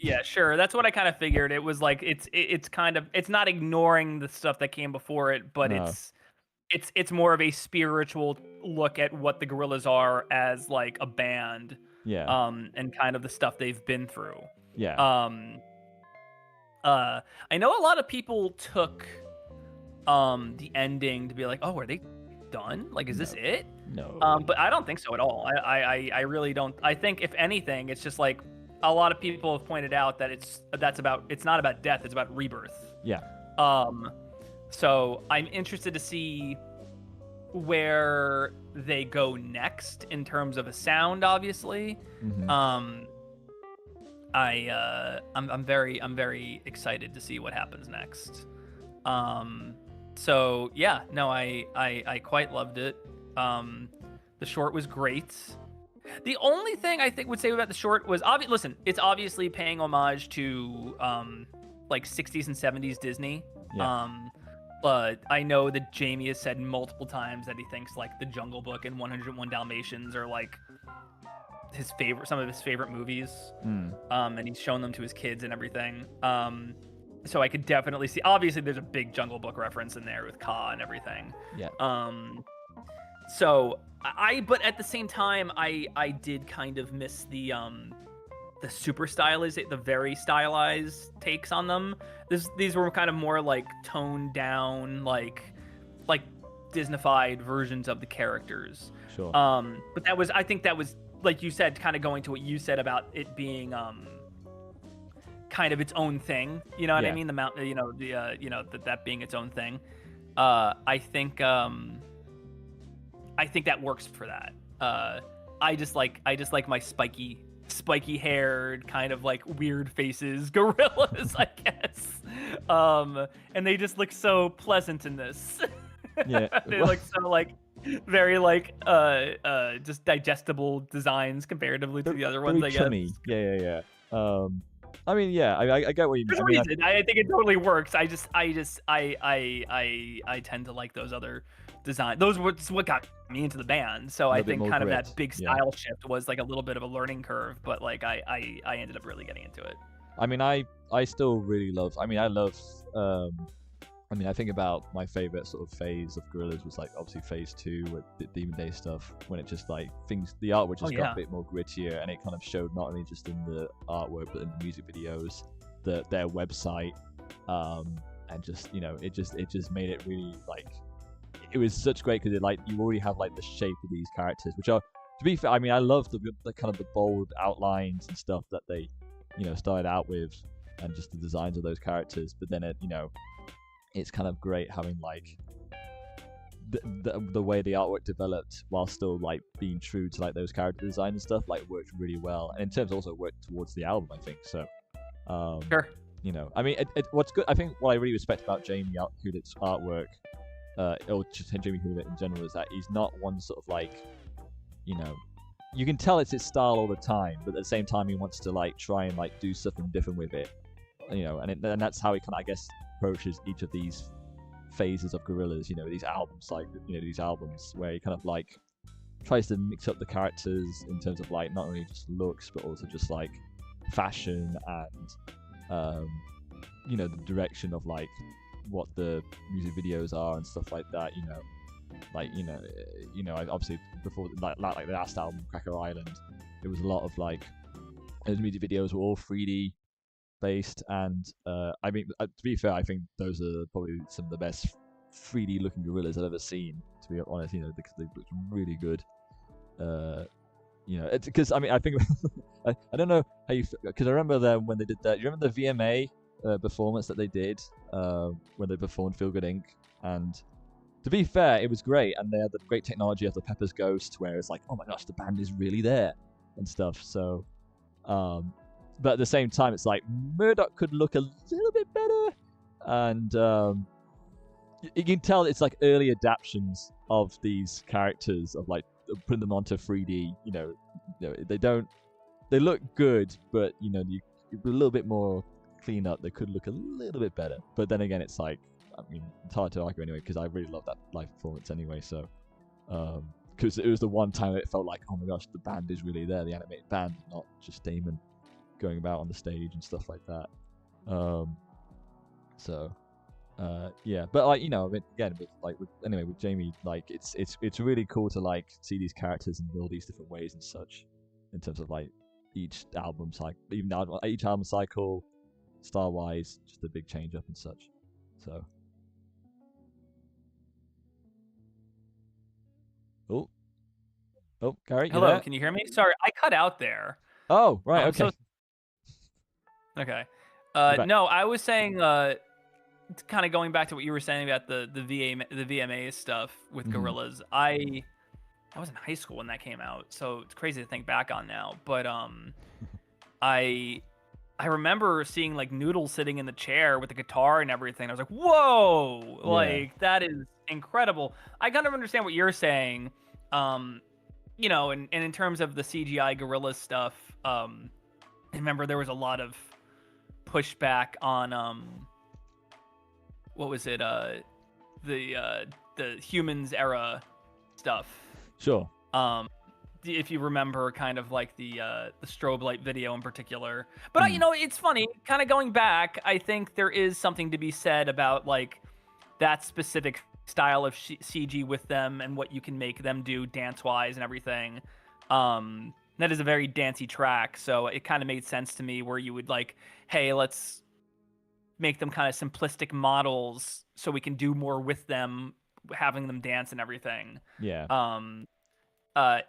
yeah, sure. That's what I kind of figured. It was like it's kind of, it's not ignoring the stuff that came before it, but it's more of a spiritual look at what the Gorillaz are as like a band. Yeah. And kind of the stuff they've been through. Yeah. I know a lot of people took the ending to be like, oh, are they done? Like, is this it? No. But I don't think so at all. I really don't. I think if anything, it's just like a lot of people have pointed out that it's not about death, it's about rebirth. Yeah. So I'm interested to see where they go next in terms of a sound, obviously. Mhm. I'm very excited to see what happens next. So yeah, no, I quite loved it. The short was great. The only thing I think would say about the short was listen, it's obviously paying homage to like 60s and 70s Disney. Yeah. But I know that Jamie has said multiple times that he thinks like The Jungle Book and 101 Dalmatians are like some of his favorite movies. And he's shown them to his kids and everything. So I could definitely see, obviously there's a big Jungle Book reference in there with Kaa and everything. Yeah. So but at the same time, I did kind of miss the super stylized, the very stylized takes on them. These were kind of more like toned down, like Disneyfied versions of the characters. Sure. But I think that was, like you said, kind of going to what you said about it being kind of its own thing. You know what I mean? The mount, that being its own thing. I think that works for that. I just like my spiky haired, kind of like weird faces gorillas, I guess. And they just look so pleasant in this. Yeah. They look so like very like just digestible designs comparatively to the other ones, I guess. Chummy. Yeah. I mean, yeah, I get what you mean. There's a reason. I think it totally works. I tend to like those other design. Those was what got me into the band. So I think kind of that big style shift was like a little bit of a learning curve, but like I ended up really getting into it. I mean, I still really love. I mean, I love. I think about my favorite sort of phase of Gorillaz was like obviously phase 2 with the Demon Day stuff, when it just like the artwork just got a bit more grittier, and it kind of showed not only just in the artwork but in the music videos, their website, and just it just made it really like, it was such great because it like you already have like the shape of these characters, which are, to be fair, I mean I love the kind of the bold outlines and stuff that they started out with, and just the designs of those characters, but then it's kind of great having like the way the artwork developed while still like being true to like those character design and stuff, like worked really well, and in terms also worked towards the album, I think. So sure. I mean, what's good, I think what I really respect about Jamie Hewlett's artwork, or just Jamie Hewlett in general, is that he's not one sort of like, you can tell it's his style all the time, but at the same time he wants to like try and like do something different with it, and that's how he kind of, I guess, approaches each of these phases of Gorillaz, these albums, like these albums where he kind of like tries to mix up the characters in terms of like not only just looks but also just like fashion and the direction of like what the music videos are and stuff like that. Obviously before like the last album, Cracker Island, it was a lot of like those music videos were all 3D based, and I mean, to be fair, I think those are probably some of the best 3D looking Gorillaz I've ever seen, to be honest, because they look really good. It's because I mean, I think I don't know how you, because I remember them when they did that. You remember the VMA performance that they did when they performed Feel Good Inc. And to be fair, it was great, and they had the great technology of the Pepper's Ghost, where it's like, oh my gosh, the band is really there and stuff. So, but at the same time, it's like Murdoch could look a little bit better, and you can tell it's like early adaptations of these characters, of like putting them onto 3D. They look good, but a little bit more clean up, they could look a little bit better. But then again, it's like, I mean, it's hard to argue anyway, because I really love that live performance anyway. So, because it was the one time it felt like, oh my gosh, the band is really there, the animated band, not just Damon going about on the stage and stuff like that. Yeah, but like, I mean, again, with Jamie, like it's really cool to like see these characters in all these different ways and such, in terms of like each album cycle, each album cycle, style wise, just a big change up and such. So, oh, Gary, hello, there? Can you hear me? Sorry, I cut out there. Oh, right, okay. Okay. Right. No, I was saying, kind of going back to what you were saying about the VMA stuff with Mhm. Gorillas. I was in high school when that came out, so it's crazy to think back on now. But I remember seeing like Noodle sitting in the chair with the guitar and everything. I was like, whoa, Yeah. like that is incredible. I kind of understand what you're saying. You know, and in terms of the CGI Gorillaz stuff, I remember there was a lot of pushback on what was it? The Humans era stuff. Sure. If you remember, kind of like the strobe light video in particular. But Mm. you know, it's funny. Kind of going back, I think there is something to be said about like that specific style of CG with them and what you can make them do dance wise and everything. That is a very dancey track, so it kind of made sense to me where you would like, hey, let's make them kind of simplistic models so we can do more with them, having them dance and everything. Yeah.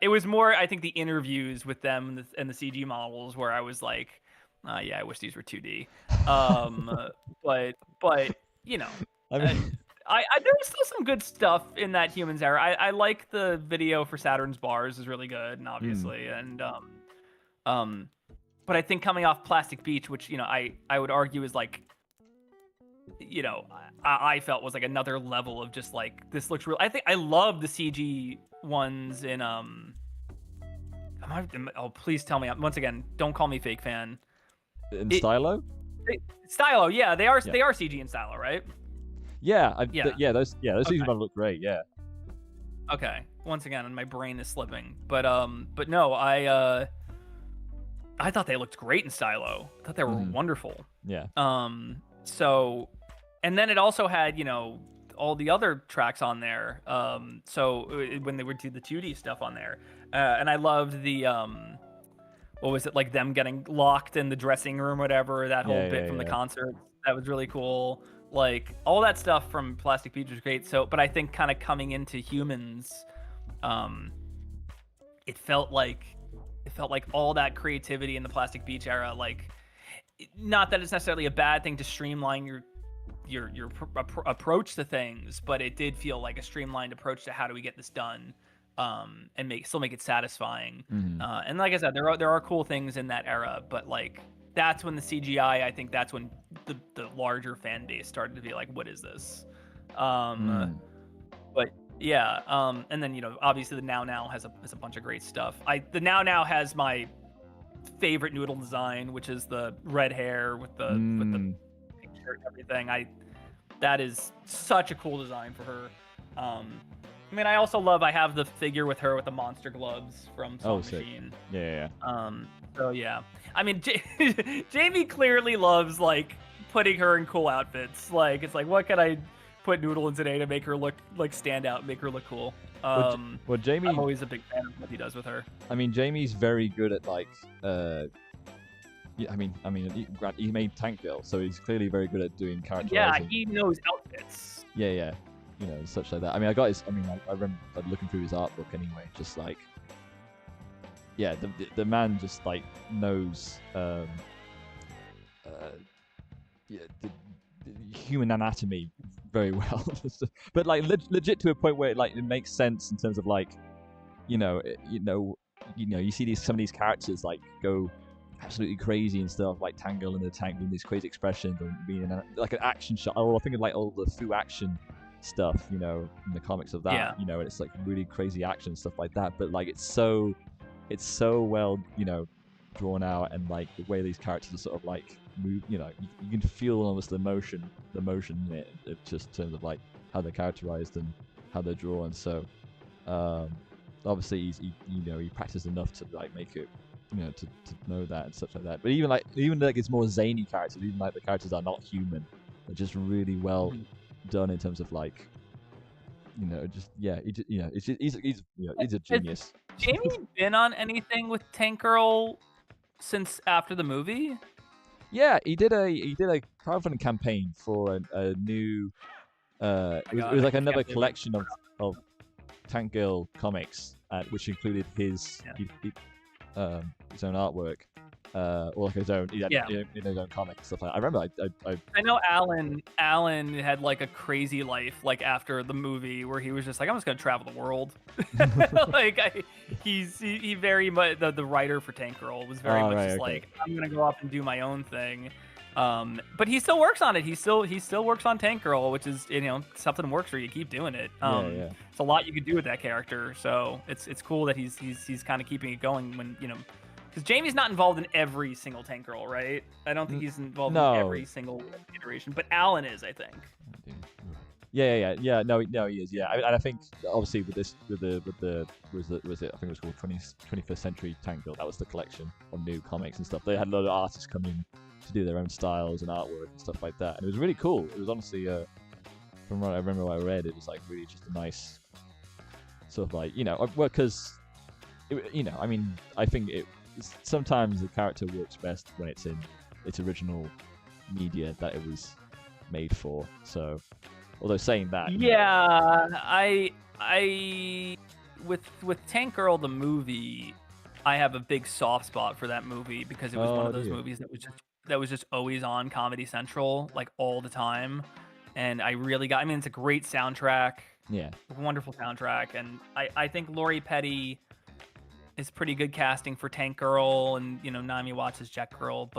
It was more, I think, the interviews with them and the CG models where I was like, yeah, I wish these were 2D. But you know, I mean, there was still some good stuff in that Humans era. I like the video for Saturn's Bars is really good, and obviously, and but I think coming off Plastic Beach, which you know I would argue is like, you know, I felt was like another level of just like this looks real. I think I love the CG ones in oh, please tell me once again. Don't call me fake fan. in Stylo? Stylo, yeah, they are CG in Stylo, right? Yeah. Those Okay. CG models look great. Yeah. Okay. Once again, and my brain is slipping, but no, I thought they looked great in Stylo. I thought they were wonderful. Yeah. So, and then it also had, you know, all the other tracks on there. So when they would do the 2D stuff on there, and I loved the what was it, like them getting locked in the dressing room, whatever, that whole bit from the concert. That was really cool. Like all that stuff from Plastic Beach was great. So, but I think kind of coming into Humans, it felt like all that creativity in the Plastic Beach era, like, not that it's necessarily a bad thing to streamline your approach to things, but it did feel like a streamlined approach to how do we get this done, and still make it satisfying. And like I said, there are cool things in that era, but like that's when the CGI, I think that's when the larger fan base started to be like, what is this? But yeah, and then, you know, obviously the Now has a bunch of great stuff. The Now has my favorite Noodle design, which is the red hair with the pink shirt and everything. That is such a cool design for her. I mean, I also I have the figure with her with the monster gloves from Song Machine. Yeah. So yeah, I mean, Jamie clearly loves like putting her in cool outfits. Like, it's like, what can I put Noodle in today to make her look like stand out, make her look cool? Well, Jamie, I'm always a big fan of what he does with her. I mean, Jamie's very good at like, I mean, he made Tank Girl, so he's clearly very good at doing characterizing. Yeah, he knows outfits. Yeah, you know, such like that. I mean, I remember looking through his art book anyway, just like, yeah, the man just like knows, the human anatomy very well, but like legit to a point where it makes sense in terms of like, you see some of these characters like go absolutely crazy and stuff, like Tangle and the tank doing these crazy expressions and being like an action shot. I think of like all the Fu action stuff, you know, in the comics of that, you know, and it's like really crazy action and stuff like that. But like it's so well, you know, drawn out, and like the way these characters are sort of like move, you know, you can feel almost the motion in it, just in terms of like how they're characterized and how they're drawn. So obviously he practiced enough to like make it, you know, to know that and stuff like that. But even like it's more zany characters, even like the characters are not human, they're just really well done in terms of like, you know, just he's a genius. Has Jamie been on anything with Tank Girl since after the movie? Yeah, he did a crowdfunding campaign for a new. It was like another collection of Tank Girl comics, which included his own artwork. or like his own, Yeah. in his own comic and stuff like that. I remember I know Alan had like a crazy life like after the movie where he was just like, I'm just gonna travel the world. Like he very much the writer for Tank Girl was very much just like, I'm gonna go off and do my own thing. But he still works on it. He still works on Tank Girl, which is, you know, something works for you, keep doing it. It's a lot you could do with that character, so it's cool that he's kind of keeping it going when, you know, because Jamie's not involved in every single Tank Girl, right? I don't think he's involved in every single iteration, but Alan is, I think. Yeah. No, he is. Yeah, and I think obviously with this, was it? I think it was called 21st Century Tank Girl. That was the collection of new comics and stuff. They had a lot of artists come in to do their own styles and artwork and stuff like that, and it was really cool. It was honestly, from what I remember, what I read, it was like really just a nice sort of like, you know, because, you know, I mean, I think sometimes the character works best when it's in its original media that it was made for. So, although saying that, yeah, I with Tank Girl the movie, I have a big soft spot for that movie because it was one of those movies that was just always on Comedy Central, like all the time, and I really got. I mean, it's a great soundtrack. Yeah, wonderful soundtrack, and I think Lori Petty is pretty good casting for Tank Girl, and, you know, Naomi Watts is Jet Girl,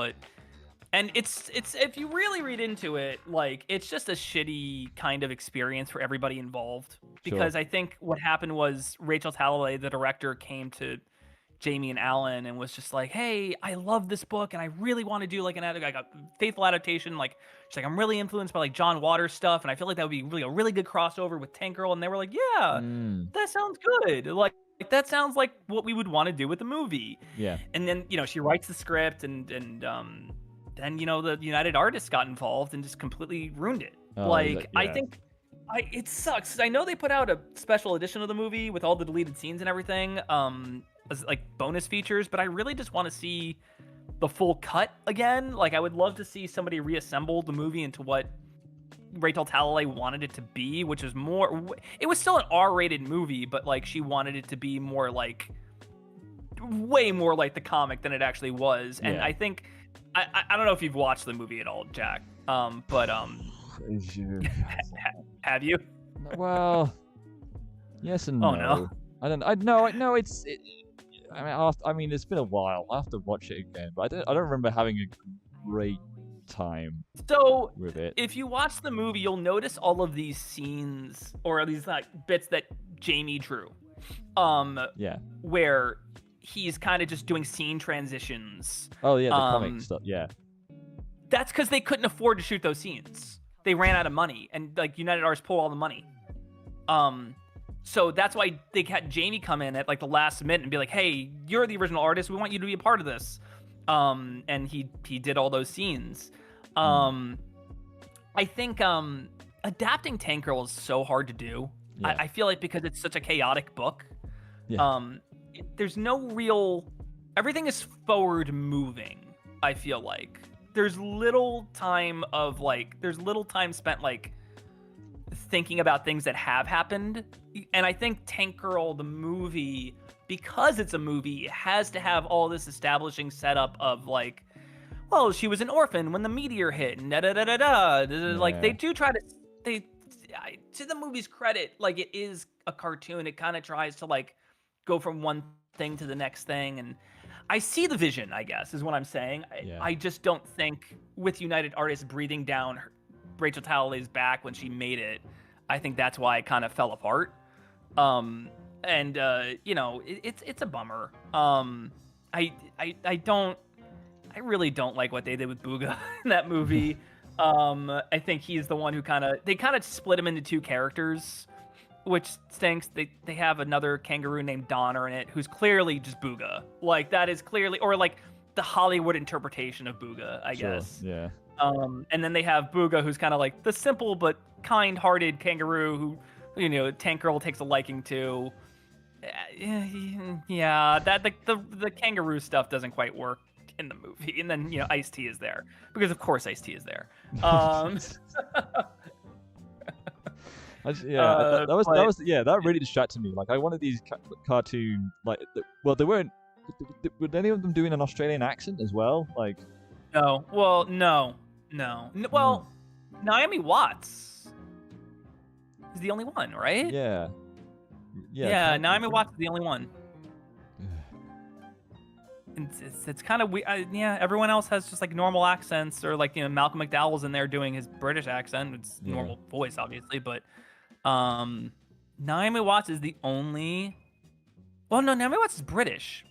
and it's if you really read into it, like, it's just a shitty kind of experience for everybody involved, because I think what happened was Rachel Talalay, the director, came to Jamie and Alan and was just like, hey, I love this book and I really want to do like a faithful adaptation. Like, she's like, I'm really influenced by like John Waters stuff, and I feel like that would be really a really good crossover with Tank Girl. And they were like, yeah, that sounds good. Like that sounds like what we would want to do with the movie. Yeah. And then, you know, she writes the script, and then, you know, the United Artists got involved and just completely ruined it. I think it sucks. I know they put out a special edition of the movie with all the deleted scenes and everything, as like bonus features, but I really just want to see the full cut again. Like, I would love to see somebody reassemble the movie into what Rachel Talalay wanted it to be, which is more, it was still an R-rated movie, but like she wanted it to be more like, way more like the comic than it actually was. And I think, I don't know if you've watched the movie at all, Jack, but have you? Well, yes and no. Oh no. I know it's. I mean, it's been a while. I have to watch it again, but I don't remember having a great time. So with it, if you watch the movie, you'll notice all of these scenes or these like bits that Jamie drew. Where he's kind of just doing scene transitions. Oh yeah, the comic stuff. Yeah. That's because they couldn't afford to shoot those scenes. They ran out of money, and like United Artists pulled all the money. So that's why they had Jamie come in at like the last minute and be like, "Hey, you're the original artist. We want you to be a part of this." And he did all those scenes. I think adapting Tank Girl is so hard to do. Yeah. I feel like because it's such a chaotic book. Yeah. There's no real. Everything is forward moving. I feel like there's little time spent like thinking about things that have happened. And I think Tank Girl, the movie, because it's a movie, it has to have all this establishing setup of like, well, she was an orphan when the meteor hit, and da-da-da-da-da. Like, they do try to, to the movie's credit, like, it is a cartoon. It kind of tries to like go from one thing to the next thing, and I see the vision, I guess, is what I'm saying. I just don't think with United Artists breathing down Rachel Talalay's back when she made it, I think that's why it kind of fell apart. You know, it's a bummer. I really don't like what they did with Booga in that movie. I think he's the one who they kind of split him into two characters, which stinks. They have another kangaroo named Donner in it, who's clearly just Booga. Like, that is clearly, or like the Hollywood interpretation of Booga, I guess. Yeah. And then they have Booga, who's kind of like the simple but kind-hearted kangaroo who, you know, Tank Girl takes a liking to. Yeah, that the kangaroo stuff doesn't quite work in the movie. And then, you know, Ice-T is there because of course Ice-T is there. That really distracted me. Like, I wanted these cartoon, like, well, they weren't Would any of them doing an Australian accent as well? Like, No. Well, no. Well, Naomi Watts is the only one, right? yeah. Yeah, Naomi Watts is the only one. It's kind of weird. Yeah, everyone else has just like normal accents, or like, Malcolm McDowell's in there doing his British accent. It's normal voice, obviously, but Naomi Watts is the only. Well, no, Naomi Watts is British.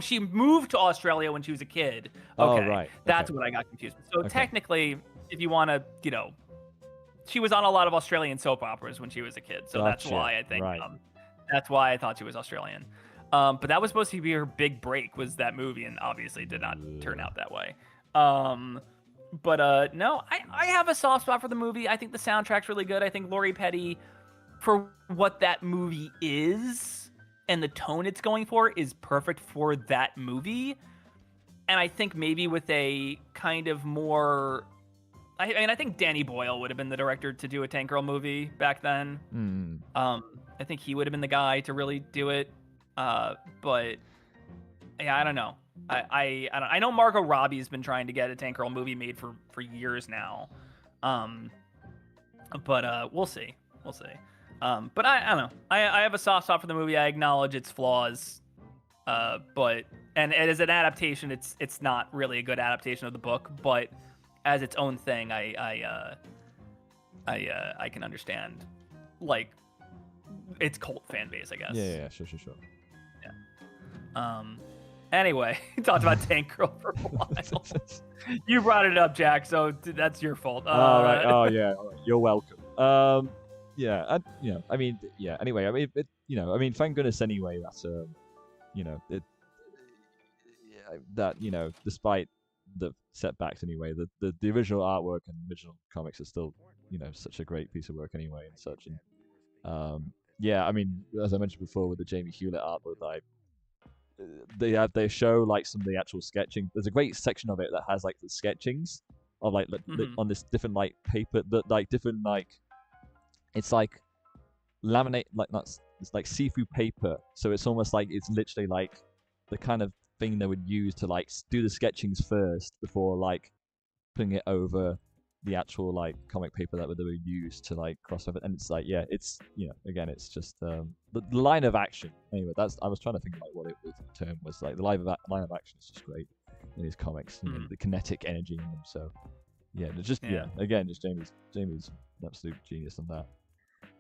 She moved to Australia when she was a kid. Okay, Oh, right. That's Okay. what I got confused with. So Okay. technically, if you want to, she was on a lot of Australian soap operas when she was a kid. So that's Gotcha. why I think Right. that's why I thought she was Australian. But that was supposed to be her big break, was that movie, and obviously did not turn out that way. But no, I have a soft spot for the movie. I think the soundtrack's really good. I think Lori Petty, for what that movie is and the tone it's going for, is perfect for that movie. And I think maybe with a kind of more... I think Danny Boyle would have been the director to do a Tank Girl movie back then. I think he would have been the guy to really do it. But yeah, I don't know. I know Margot Robbie's been trying to get a Tank Girl movie made for years now. But we'll see. But I don't know. I have a soft spot for the movie. I acknowledge its flaws. But as an adaptation, it's not really a good adaptation of the book. But as its own thing, I can understand, like, its cult fan base, I guess. Yeah, sure. Anyway, talked about Tank Girl for a while. You brought it up, Jack, so that's your fault. All right. Oh yeah. All right. You're welcome. Yeah. Anyway, thank goodness anyway that despite the setbacks anyway, the original artwork and original comics are still, such a great piece of work anyway and such. And as I mentioned before with the Jamie Hewlett artwork, like they show like some of the actual sketching. There's a great section of it that has like the sketchings of like on this different like paper that like different like it's like laminate like not it's like see-through paper, so it's almost like it's literally like the kind of thing they would use to like do the sketchings first before like putting it over the actual like comic paper that they would use to like cross over. And it's like, yeah, it's again, it's just the line of action. Anyway, I was trying to think like what the term was, like the line of action is just great in these comics. The kinetic energy in them. So yeah, again, just Jamie's an absolute genius on that.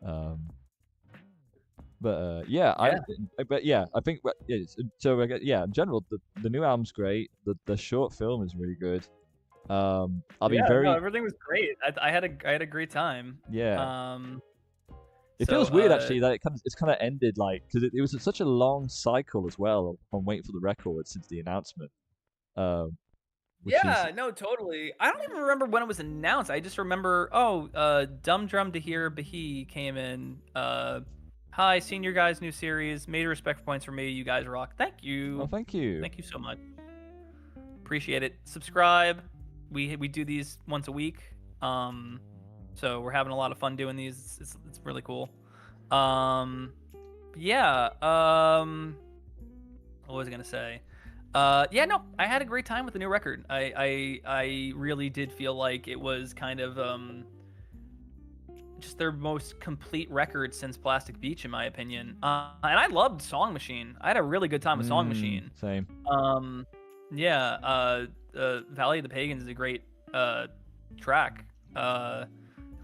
I think so. In general, the new album's great. The short film is really good. Everything was great. I had a great time. Yeah. It feels weird actually that it's kind of ended like because it was such a long cycle as well on waiting for the record since the announcement. No, totally. I don't even remember when it was announced. I just remember, Dumb Drum to Hear Bahi came in. Hi, seen your guys' new series. Major respect points for me. You guys rock. Thank you. Oh, thank you. Thank you so much. Appreciate it. Subscribe. We do these once a week. So we're having a lot of fun doing these. It's really cool. What was I gonna say? I had a great time with the new record. I really did feel like it was kind of just their most complete record since Plastic Beach, in my opinion. And I loved Song Machine. I had a really good time with Song Machine. Same. Valley of the Pagans is a great track. There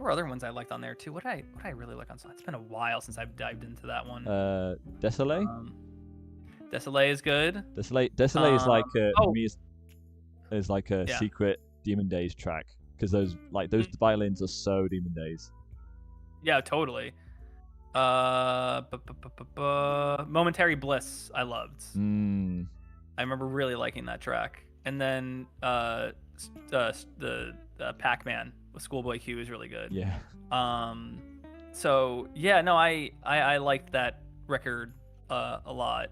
were other ones I liked on there too. What did I really like on Song? It's been a while since I've dived into that one. Desolé? Desolé is good. Desolé is like is like a secret Demon Days track because those violins are so Demon Days. Yeah, totally. Momentary Bliss I loved. I remember really liking that track. And then the Pac-Man with Schoolboy Q is really good. Yeah. I liked that record a lot.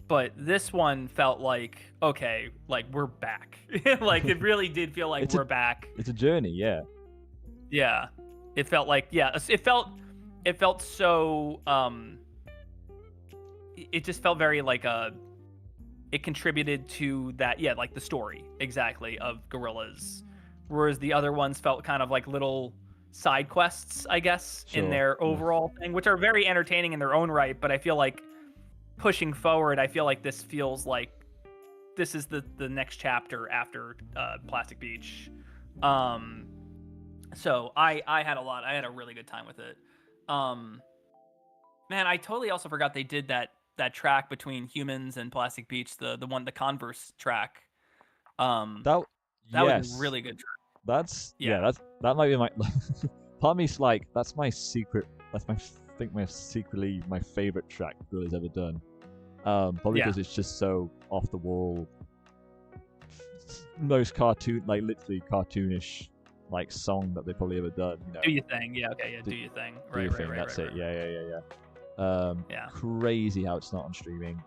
But this one felt like, okay, like we're back. Like it really did feel like we're back. It's a journey, yeah. Yeah. It felt like, it felt so it just felt very like it contributed to that, yeah, like the story exactly of Gorillaz, whereas the other ones felt kind of like little side quests, I guess, in Sure, their yeah. overall thing, which are very entertaining in their own right. But I feel like pushing forward, I feel like this feels like this is the next chapter after Plastic Beach. So I had a really good time with it. Man, I totally also forgot they did that track between Humans and Plastic Beach, the Converse track. That was a really good track. That's Yeah. that might be my part of me's like that's my secret. That's my secretly my favorite track Gorillaz ever done. Probably because it's just so off the wall, most cartoon, like literally cartoonish, like song that they've probably ever done. You know, Do your thing, yeah, okay, yeah. Do your thing, do your thing. That's it. Yeah. Yeah. Crazy how it's not on streaming.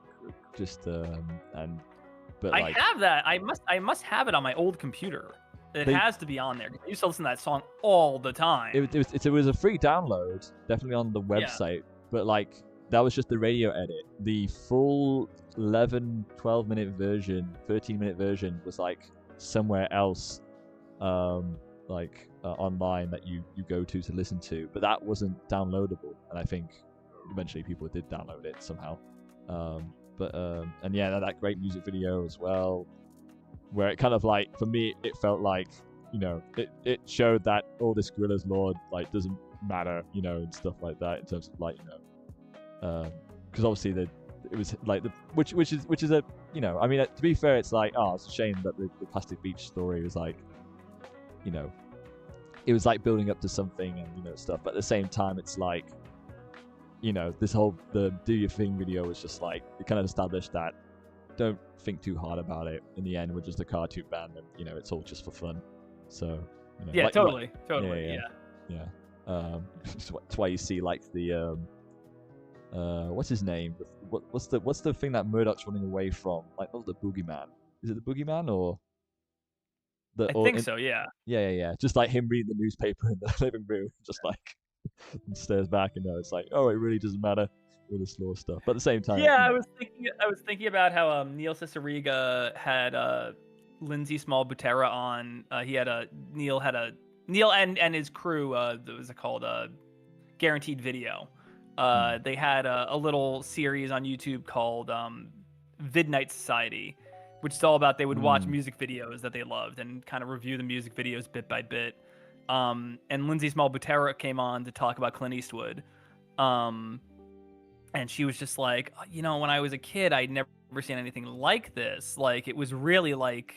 Just but I like have that. I must have it on my old computer. It has to be on there. I used to listen to that song all the time. it was a free download, definitely on the website, but like that was just the radio edit. The full 11, 12-minute version, 13-minute version was like somewhere else, online that you go to listen to, but that wasn't downloadable, and I think eventually people did download it somehow. And yeah, that great music video as well, where it kind of like, for me, it felt like, you know, it showed that all this Gorillaz lore like doesn't matter, you know, and stuff like that in terms of like, you know, because obviously it was like which is a, you know, I mean, to be fair, it's like, oh, it's a shame that the Plastic Beach story was like, you know, it was like building up to something and, you know, stuff, but at the same time it's like, you know, this whole the Do Your Thing video was just like, it kind of established that don't think too hard about it. In the end, we're just a cartoon band, and you know, it's all just for fun. So, you know, yeah, like, totally. Yeah. That's why you see like the what's his name? What's the thing that Murdoch's running away from? Like, what's the Boogeyman? Is it the Boogeyman or the? I think so. Yeah. Yeah. Just like him reading the newspaper in the living room, just like and stares back, and it's like, oh, it really doesn't matter, all this lore stuff. But at the same time, yeah, I was thinking about how Neil Cicierega had Lindsay Small Butera on. Neil and his crew. What was it called? Guaranteed Video. They had a little series on YouTube called Vidnight Society, which is all about they would watch music videos that they loved and kind of review the music videos bit by bit. And Lindsay Small Butera came on to talk about Clint Eastwood. And she was just like, you know, when I was a kid, I'd never seen anything like this. Like, it was really like,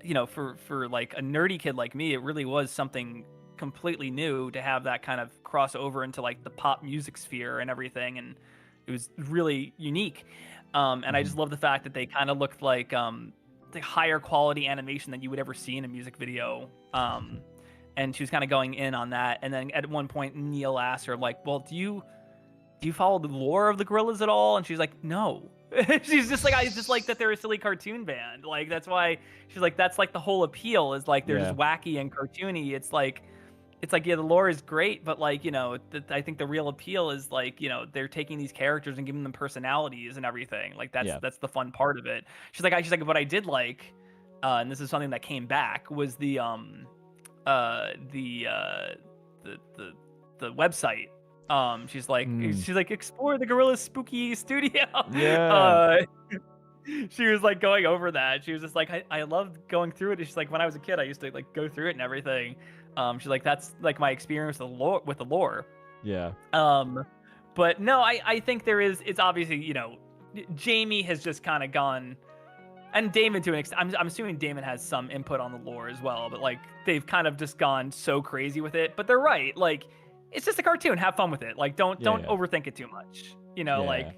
you know, for like a nerdy kid like me, it really was something completely new to have that kind of crossover into like the pop music sphere and everything. And it was really unique. And I just love the fact that they kind of looked like the higher quality animation than you would ever see in a music video. And she was kind of going in on that. And then at one point, Neil asked her, like, well, do you follow the lore of the Gorillaz at all? And she's like, no. She's just like, I just like that they're a silly cartoon band. Like, that's why she's like, that's like the whole appeal is like, they're just wacky and cartoony. It's like, yeah, the lore is great, but like, you know, I think the real appeal is like, you know, they're taking these characters and giving them personalities and everything. Like, that's the fun part of it. She's like, what I did like, and this is something that came back, was the website. She's like, explore the Gorillaz spooky studio. Yeah. She was like going over that. She was just like, I loved going through it. She's like, when I was a kid, I used to like go through it and everything. She's like, that's like my experience with the lore. Yeah. But no, I think there is. It's obviously, you know, Jamie has just kind of gone, and Damon to an extent. I'm assuming Damon has some input on the lore as well. But like, they've kind of just gone so crazy with it. But they're right. Like, it's just a cartoon. Have fun with it. Like, don't overthink it too much. You know, like.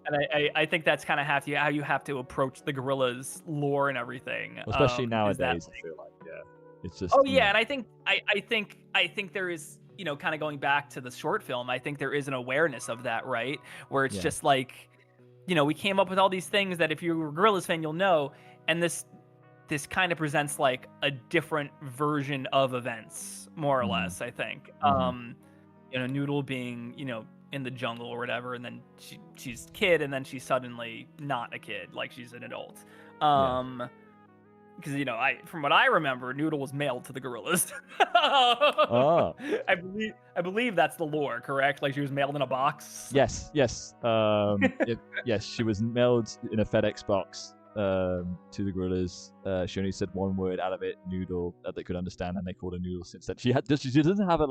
And I think that's kind of how you have to approach the Gorillaz lore and everything. Especially nowadays, I feel like, it's just. Oh yeah, and I think there is, you know, kind of going back to the short film. I think there is an awareness of that, right? Where it's just like, you know, we came up with all these things that if you're a Gorillaz fan, you'll know, and this kind of presents like a different version of events, more or less. I think. You know, Noodle being, you know, in the jungle or whatever, and then she's a kid, and then she's suddenly not a kid, like she's an adult. Because from what I remember, Noodle was mailed to the gorillas. Oh. I believe that's the lore, correct? Like she was mailed in a box. Yes. Yes, she was mailed in a FedEx box to the gorillas. She only said one word out of it, Noodle, that they could understand, and they called her Noodle since then. She doesn't have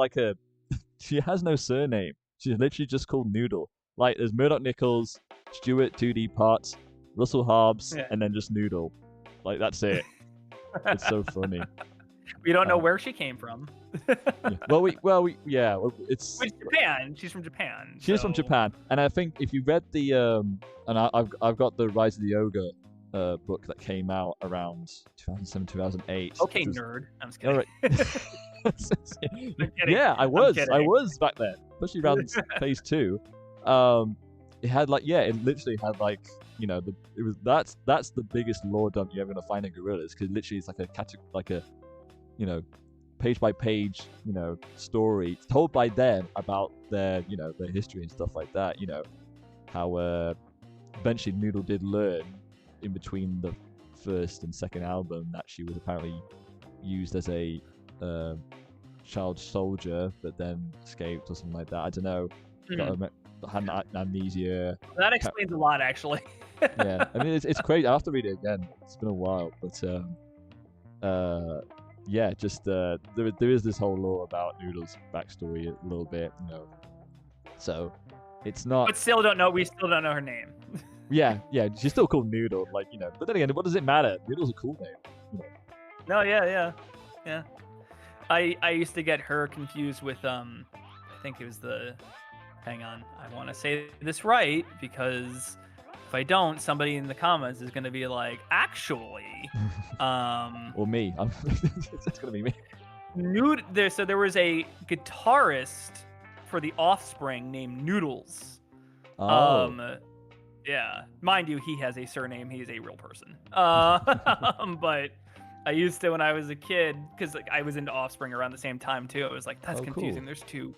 she has no surname. She's literally just called Noodle. Like there's Murdoch Nichols, Stuart 2D Potts, Russell Hobbs, and then just Noodle. Like that's it. It's so funny. We don't know where she came from. It's Japan. She's from Japan. She's from Japan, and I think if you read the and I've got the Rise of the Ogre book that came out around 2007, 2008. Okay, nerd. I'm just kidding. All right. Yeah, I was back then, especially around phase 2. It had it literally had that's the biggest lore dump you're ever gonna find in Gorillas, because literally it's like a page by page story told by them about their their history and stuff like that. How eventually Noodle did learn in between the first and second album that she was apparently used as a child soldier, but then escaped or something like that. I don't know. Had amnesia. That explains a lot, actually. Yeah, I mean it's crazy. I have to read it again. It's been a while, but there is this whole lore about Noodle's backstory a little bit, So it's not. But still don't know. We still don't know her name. Yeah, she's still called Noodle, But then again, what does it matter? Noodle's a cool name. No, yeah. I used to get her confused with I think it was the. Hang on, I want to say this right, because if I don't, somebody in the comments is going to be like, actually, or me. It's going to be me. So there was a guitarist for the Offspring named Noodles. Oh. Yeah, mind you, he has a surname. He is a real person. But I used to, when I was a kid, because I was into Offspring around the same time too. I was like, that's confusing. Cool. There's 2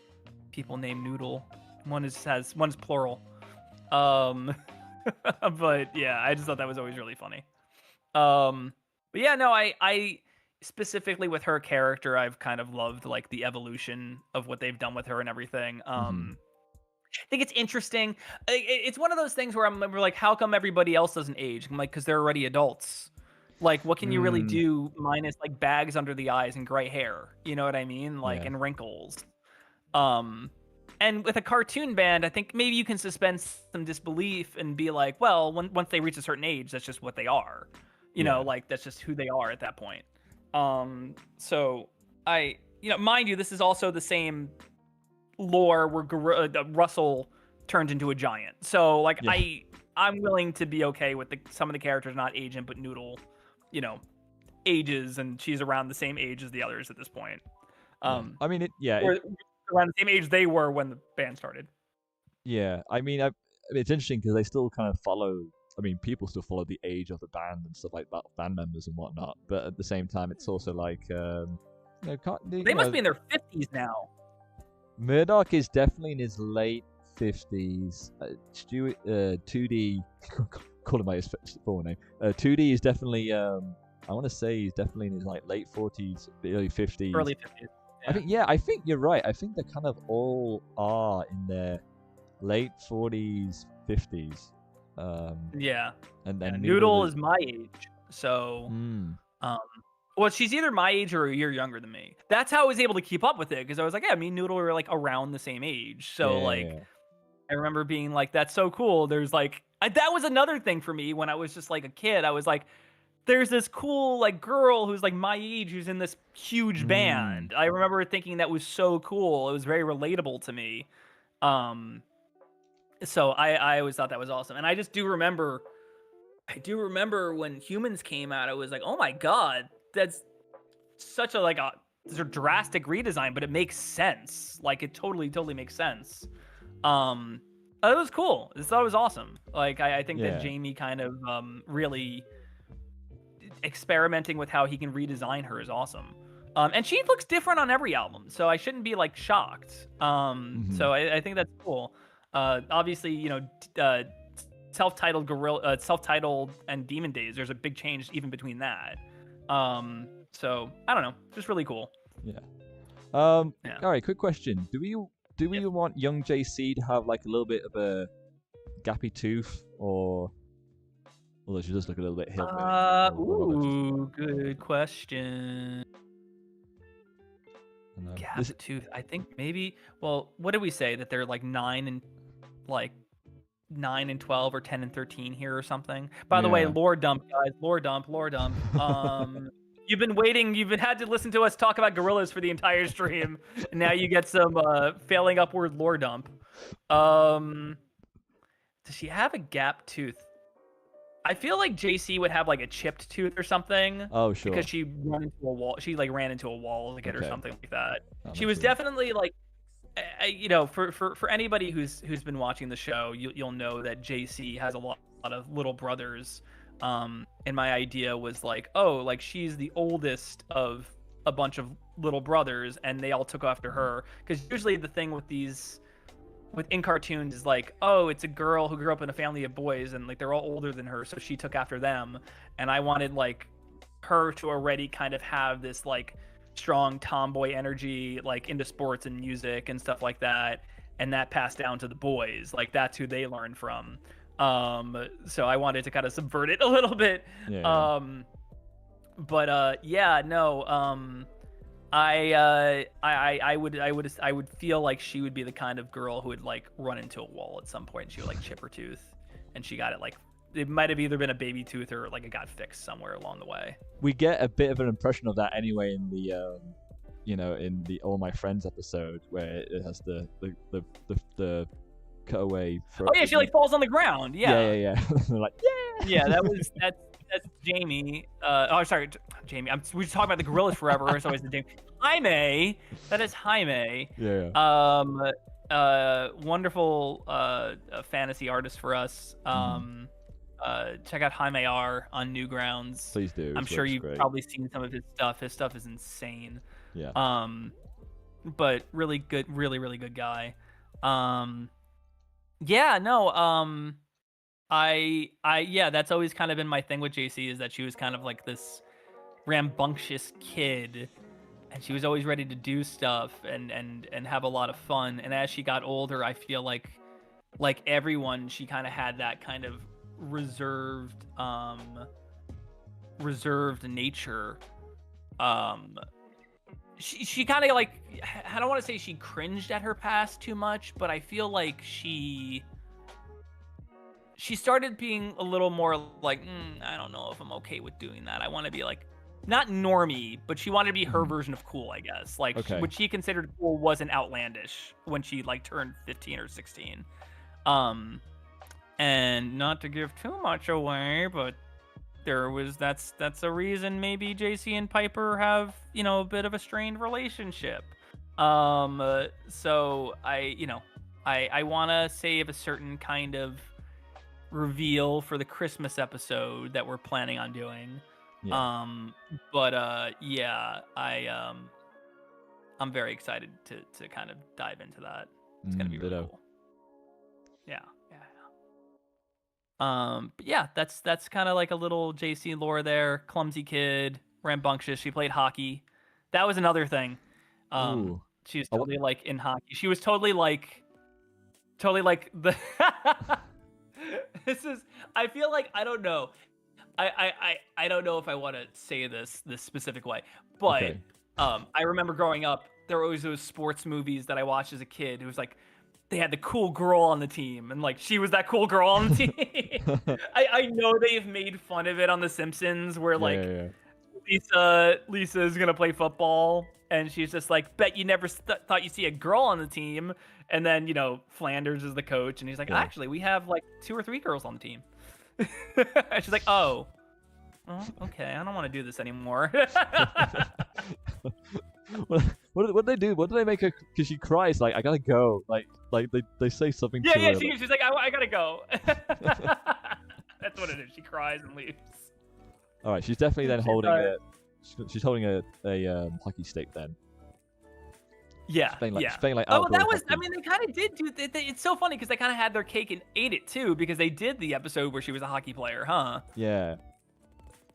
people named Noodle. One's plural. But yeah, I just thought that was always really funny. But yeah, no, I specifically with her character, I've kind of loved the evolution of what they've done with her and everything. I think it's interesting. It's one of those things where we're like, how come everybody else doesn't age? I'm like, because they're already adults. Like, what can you really do minus bags under the eyes and gray hair? You know what I mean? And wrinkles. And with a cartoon band, I think maybe you can suspend some disbelief and be like, well, once they reach a certain age, that's just what they are. That's just who they are at that point. So mind you, this is also the same lore where Russell turned into a giant. So I'm willing to be okay with some of the characters not aging, but Noodle, ages, and she's around the same age as the others at this point. I mean, around the same age they were when the band started. Yeah, I mean, it's interesting because they still kind of follow. I mean, people still follow the age of the band and stuff like that, band members and whatnot. But at the same time, it's also they must be in their 50s now. Murdoch is definitely in his late 50s. Stuart 2D, call him by his full name. 2D is definitely. I want to say he's definitely in his late 40s, early 50s. Early 50s. I think you're right. I think they kind of all are in their late 40s, 50s. And then Noodle is my age, so well, she's either my age or a year younger than me. That's how I was able to keep up with it, because I was like, yeah, me and Noodle were around the same age. So I remember being like, that's so cool. There's that was another thing for me when I was just a kid. I was like, there's this cool girl who's my age who's in this huge band. I remember thinking that was so cool. It was very relatable to me. So I always thought that was awesome. And I just do remember when Humans came out, I was like, oh my God, that's such a drastic redesign, but it makes sense. It totally makes sense. It was cool. I thought it was awesome. I think that Jamie kind of really experimenting with how he can redesign her is awesome. And she looks different on every album, so I shouldn't be shocked. So I think that's cool. obviously, self-titled Gorilla, self-titled and Demon Days. There's a big change even between that. So I don't know, just really cool. Yeah. Yeah. All right. Quick question: Do we want young JC to have like a little bit of a gappy tooth, or although she does look a little bit hillbilly? Ooh, good question. Gap tooth. I think maybe. Well, what did we say that they're like 9 and 12 or 10 and 13 here or something? By the way, lore dump, guys. Lore dump. You've been waiting. You've had to listen to us talk about gorillas for the entire stream, and now you get some failing upward lore dump. Does she have a gap tooth? I feel like JC would have like a chipped tooth or something. Oh, sure. Because she ran into a wall. She like ran into a wall as a kid or something like that. She was sense. Definitely like, for anybody who's been watching the show, you'll know that JC has a lot of little brothers. And my idea was like, oh, like she's the oldest of a bunch of little brothers, and they all took after her. Because usually the thing within cartoons is like, oh, it's a girl who grew up in a family of boys, and like they're all older than her, so she took after them. And I wanted like her to already kind of have this like strong tomboy energy, like into sports and music and stuff like that, and that passed down to the boys. Like that's who they learned from. So I wanted to kind of subvert it a little bit. Yeah. I would feel like she would be the kind of girl who would like run into a wall at some point, and she would like chip her tooth, and she got it like, it might have either been a baby tooth or like it got fixed somewhere along the way. We get a bit of an impression of that anyway in the in the All My Friends episode, where it has the cutaway. Oh yeah, she like falls on the ground. Yeah. They're like, yeah, that's Jamie. Sorry, Jamie. We were talking about the gorillas forever. It's always the Jamie. Jaime. That is Jaime. Yeah. Wonderful fantasy artist for us. Check out Jaime R on Newgrounds. Please do. I'm sure you've probably seen some of his stuff. His stuff is insane. Yeah. But really good, really good guy. That's always kind of been my thing with JC, is that she was kind of like this rambunctious kid, and she was always ready to do stuff and have a lot of fun. And as she got older, I feel like everyone, she kind of had that kind of reserved nature. She kind of like, I don't want to say she cringed at her past too much, but I feel like she started being a little more like, I don't know if I'm okay with doing that. I want to be like, not normie, but she wanted to be her version of cool, I guess. Like, what she considered cool wasn't outlandish when she like turned 15 or 16. And not to give too much away, but that's a reason maybe JC and Piper have, a bit of a strained relationship. So I want to save a certain kind of reveal for the Christmas episode that we're planning on doing. Yeah. I'm very excited to kind of dive into that. It's gonna be really cool. Yeah. But yeah, that's kind of like a little JC lore there. Clumsy kid, rambunctious. She played hockey. That was another thing. She was totally like in hockey. She was totally like the. This is. I feel like I don't know. I don't know if I want to say this specific way, but I remember growing up, there were always those sports movies that I watched as a kid. It was like, they had the cool girl on the team, and like she was that cool girl on the team. I know they've made fun of it on The Simpsons, where like Lisa is gonna play football, and she's just like, bet you never thought you'd see a girl on the team. And then Flanders is the coach, and he's like, actually, we have like 2 or 3 girls on the team. And she's like, oh, okay, I don't want to do this anymore. What did they do? What did they make her? Because she cries like, I gotta go. Like they say something. Yeah, to her, she's like, I gotta go. That's what it is. She cries and leaves. All right, she's definitely then holding she's holding a hockey stick then. Yeah, Spain, like, yeah. Spain, like Oh, outdoor that was. I hockey. mean, they kind of did do. It's so funny because they kind of had their cake and ate it too, because they did the episode where she was a hockey player, huh? Yeah.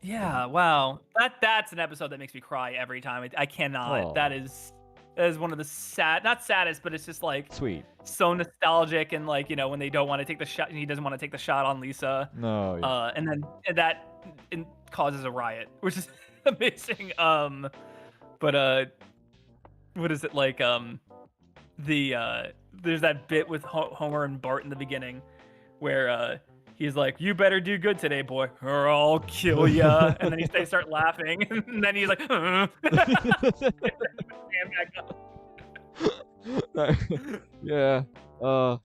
Yeah. Wow. That's an episode that makes me cry every time. I cannot. Aw. That is one of the not saddest, but it's just like Sweet. so nostalgic, and like, you know, when they don't want to take the shot, he doesn't want to take the shot on Lisa. No. Yeah. And then that causes a riot, which is amazing. But what is it like? There's that bit with Homer and Bart in the beginning, where he's like, "You better do good today, boy, or I'll kill ya." And then they start laughing, and then he's like, "Stand back up." Yeah.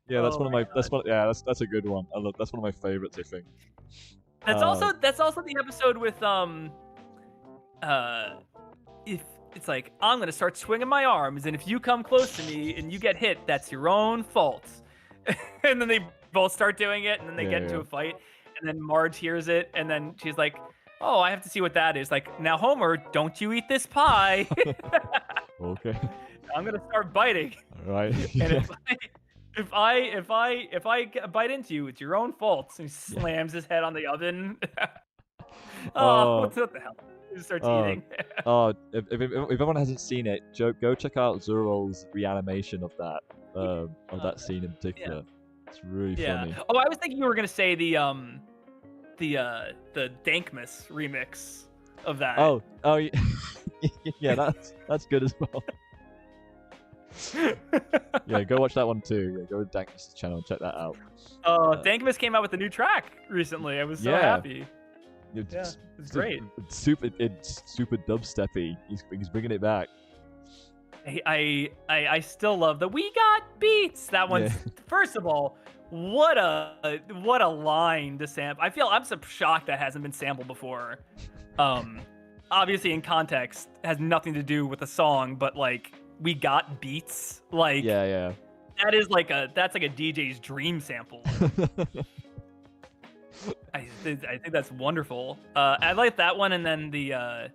Yeah. That's Oh one of my my. That's one. Yeah. That's a good one. That's one of my favorites. I think. That's also the episode with if it's like, I'm gonna start swinging my arms, and if you come close to me and you get hit, that's your own fault. And then they both start doing it, and then they get into a fight, and then Marge hears it, and then she's like, "Oh, I have to see what that is." Like, "Now, Homer, don't you eat this pie." Okay. I'm gonna start biting. All right. And if I bite into you, it's your own fault. And he slams his head on the oven. What the hell? He starts eating. If everyone hasn't seen it, go check out Zurol's reanimation of that scene in particular. Yeah. It's really funny. Oh, I was thinking you were gonna say the Dankmas remix of that. Oh, yeah. Yeah, that's good as well. Yeah, go watch that one too. Yeah, go to Dankmas' channel and check that out. Dankmas came out with a new track recently. I was so happy. It's great. It's super dubsteppy. He's bringing it back. I still love the "We Got Beats." That one's first of all, what a line to sample. I'm so shocked that hasn't been sampled before. Obviously in context, it has nothing to do with the song, but like, "We Got Beats," like, yeah. That's like a DJ's dream sample. I think that's wonderful. I like that one, and then the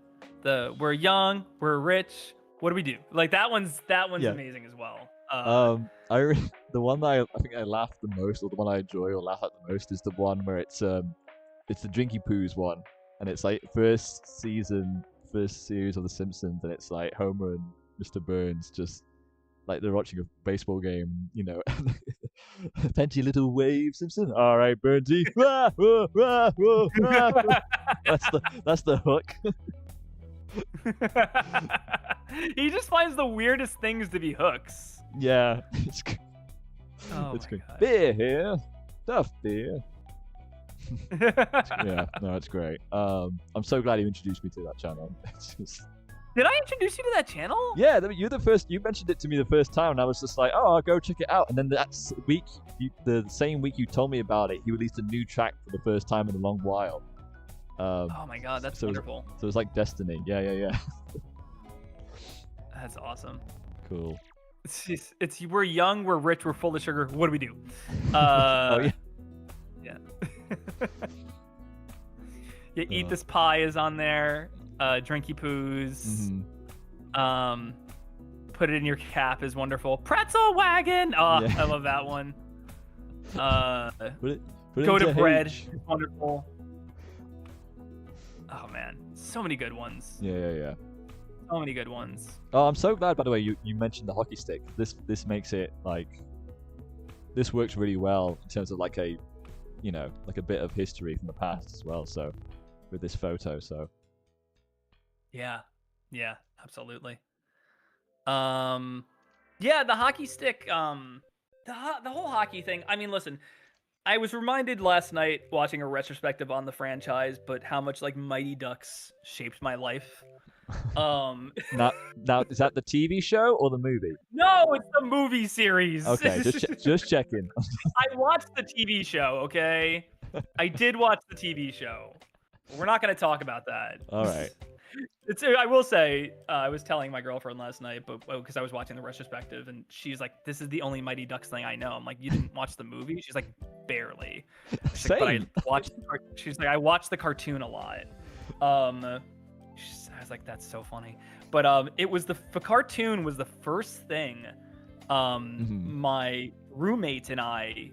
"We're young, we're rich, what do we do?" Like, that one's amazing as well. The one that I think I laugh the most, or the one I enjoy or laugh at the most, is the one where it's the Drinky Poos one, and it's like first series of The Simpsons, and it's like Homer and Mr. Burns just like they're watching a baseball game, you know. Plenty little wave, Simpson. All right, Burnsy. That's the hook. He just finds the weirdest things to be hooks. Yeah, it's good. It's good. Beer here, tough beer. Yeah, no, it's great. I'm so glad you introduced me to that channel. It's just... Did I introduce you to that channel? Yeah, you're the first. You mentioned it to me the first time, and I was just like, "Oh, I'll go check it out." And then that week, the same week you told me about it, he released a new track for the first time in a long while. Oh my god, that's wonderful. So it's like destiny. Yeah. That's awesome. Cool. It's we're young, we're rich, we're full of sugar. What do we do? Oh yeah. Eat this pie is on there. Drinky Poos. Mm-hmm. Put it in your cap is wonderful. Pretzel wagon. Oh, yeah. I love that one. Go to bread is wonderful. Oh man, so many good ones. Yeah. So many good ones. Oh, I'm so glad, by the way, you mentioned the hockey stick. This makes it like, this works really well in terms of like a bit of history from the past as well. So with this photo, so. Yeah, absolutely. Yeah, the hockey stick, the whole hockey thing. I mean, listen, I was reminded last night watching a retrospective on the franchise, but how much like Mighty Ducks shaped my life. Now is that the TV show or the movie? No, it's the movie series. Okay, just checking. I watched the TV show. Okay, I did watch the TV show. We're not going to talk about that. All right. I will say, I was telling my girlfriend last night, but because I was watching the retrospective, and she's like, "This is the only Mighty Ducks thing I know." I'm like, "You didn't watch the movie?" She's like, "Barely." She's like, "But I watched." She's like, "I watched the cartoon a lot." I was like, that's so funny. But it was the cartoon was the first thing my roommates and I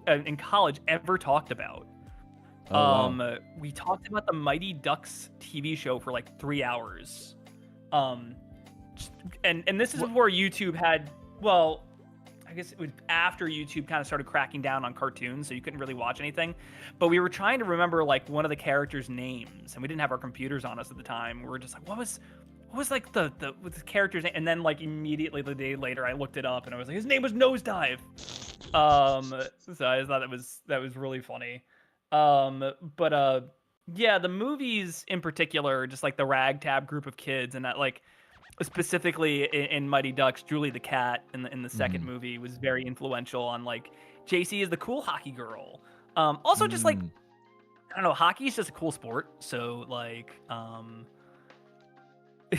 in college ever talked about. Wow. We talked about the Mighty Ducks TV show for like 3 hours. And this is before YouTube had, well, I guess it was after YouTube kind of started cracking down on cartoons, so you couldn't really watch anything. But we were trying to remember like one of the characters' names, and we didn't have our computers on us at the time. We were just like, what was like the character's name? And then like immediately the day later, I looked it up, and I was like, his name was Nosedive. So I thought that was really funny. But yeah, the movies in particular, just like the ragtag group of kids, and that like. Specifically in Mighty Ducks, Julie the cat in the second movie was very influential on like JC is the cool hockey girl. Also just like I don't know, hockey is just a cool sport. So like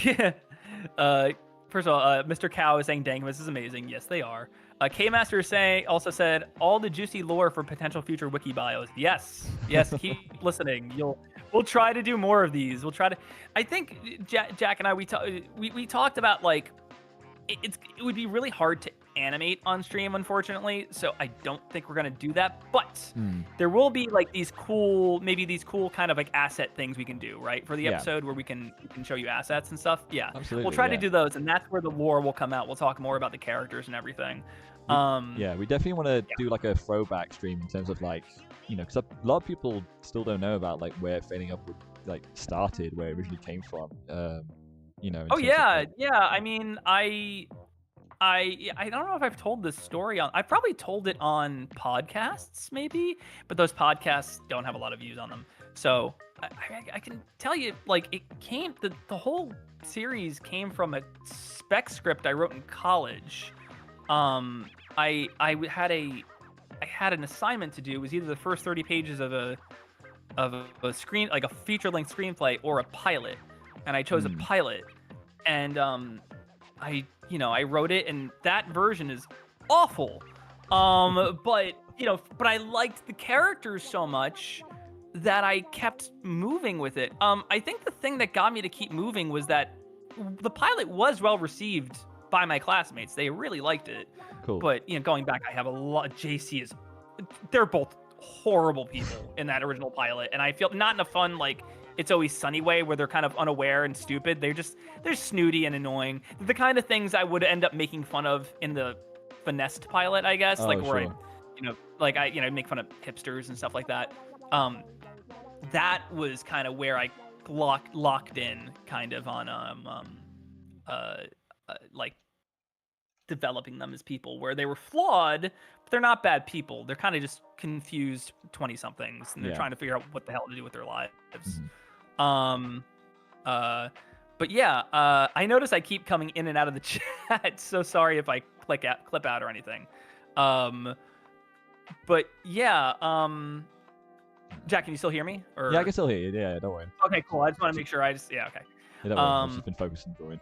yeah. First of all, Mr. Cow is saying Dangamus is amazing. Yes, they are. K-Master also said all the juicy lore for potential future wiki bios. Yes, keep listening. We'll try to do more of these. We'll try to. I think Jack and I we talked about like it would be really hard to animate on stream, unfortunately. So I don't think we're gonna do that. But there will be like these cool kind of like asset things we can do, right, for the episode where we can show you assets and stuff. Yeah, absolutely. We'll try to do those, and that's where the lore will come out. We'll talk more about the characters and everything. We definitely want to do like a throwback stream in terms of like, you know, because a lot of people still don't know about like where Fading Upward like started, where it originally came from. You know. Oh yeah, yeah. I mean, I don't know if I've told this story on. I've probably told it on podcasts, maybe, but those podcasts don't have a lot of views on them. So I can tell you, like, it came. The whole series came from a spec script I wrote in college. I had an assignment to do. It was either the first 30 pages of a screen, like a feature-length screenplay, or a pilot, and I chose a pilot. And I wrote it, and that version is awful. But I liked the characters so much that I kept moving with it. I think the thing that got me to keep moving was that the pilot was well received by my classmates. They really liked it. Cool. But going back, I have a lot. They're both horrible people in that original pilot, and I feel not in a fun like It's Always Sunny way where they're kind of unaware and stupid. They're snooty and annoying. The kind of things I would end up making fun of in the Finessed pilot, I guess, Oh, like where sure. I make fun of hipsters and stuff like that. That was kind of where I locked in kind of on like developing them as people, where they were flawed, but they're not bad people. They're kind of just confused 20-somethings, and they're trying to figure out what the hell to do with their lives. But yeah, I notice I keep coming in and out of the chat, so sorry if I clip out or anything. But yeah, Jack, can you still hear me? Or... Yeah, I can still hear you. Yeah, don't worry. Okay, cool. I just want to make sure. Okay. Yeah, don't worry. I've just been focusing on it.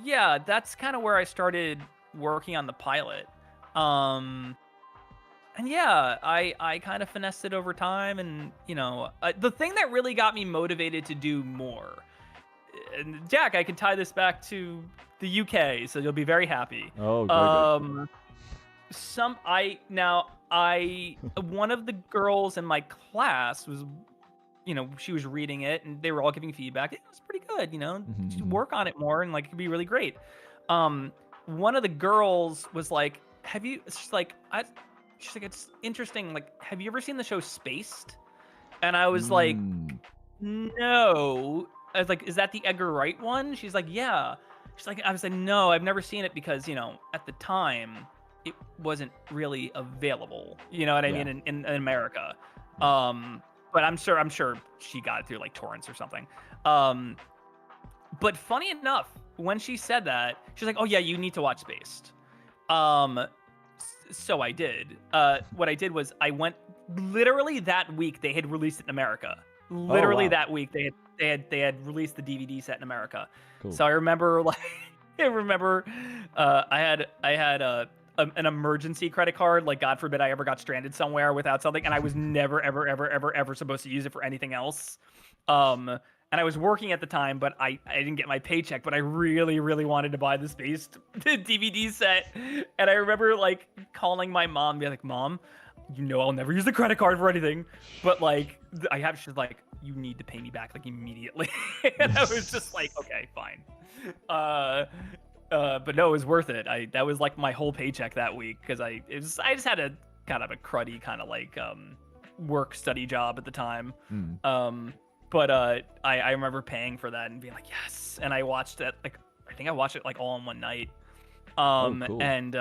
Yeah, that's kind of where I started working on the pilot. And yeah, I kind of finessed it over time, and the thing that really got me motivated to do more. And Jack, I can tie this back to the UK, so you'll be very happy. Oh, good. One of the girls in my class was, she was reading it, and they were all giving feedback. It was pretty good, work on it more, and like it could be really great. One of the girls was like, she's like, it's interesting. Like, have you ever seen the show Spaced? And I was like, no. I was like, is that the Edgar Wright one? She's like, yeah. She's like, I was like, no, I've never seen it because, at the time it wasn't really available. You know what I mean? In America. But I'm sure she got it through like torrents or something. But funny enough, when she said that, she's like, oh yeah, you need to watch Spaced. So I did. What I did was I went literally that week they had released it in America. Literally that week they had released the DVD set in America. Cool. So I remember I had an emergency credit card, like God forbid I ever got stranded somewhere without something, and I was never ever supposed to use it for anything else. and I was working at the time, but I didn't get my paycheck, but I really, really wanted to buy the Spaced DVD set. And I remember like calling my mom, being like, Mom, you know I'll never use the credit card for anything, but like she's like, you need to pay me back like immediately. And I was just like, okay, fine. But no, it was worth it. That was like my whole paycheck that week, because I just had a kind of a cruddy kind of like work study job at the time. But I remember paying for that and being like, yes. And I watched it like, I think I watched it like all in one night. Cool. And